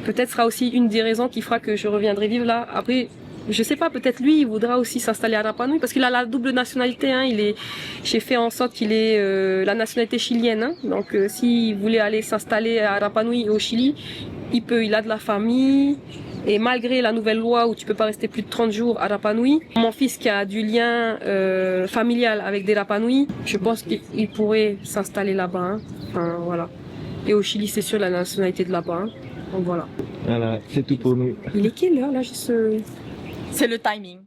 peut-être sera aussi une des raisons qui fera que je reviendrai vivre là. Après, je sais pas, peut-être lui, il voudra aussi s'installer à Rapa Nui parce qu'il a la double nationalité, hein. J'ai fait en sorte qu'il ait la nationalité chilienne, hein. Donc s'il voulait aller s'installer à Rapa Nui au Chili, il peut, il a de la famille. Et malgré la nouvelle loi où tu peux pas rester plus de 30 jours à Rapa Nui, mon fils qui a du lien familial avec des Rapa Nui, je pense qu'il pourrait s'installer là-bas, hein. Enfin, voilà. Et au Chili, c'est sûr, la nationalité de là-bas, hein. Donc voilà. Voilà, c'est tout pour nous. Il est quelle heure là, juste C'est le timing.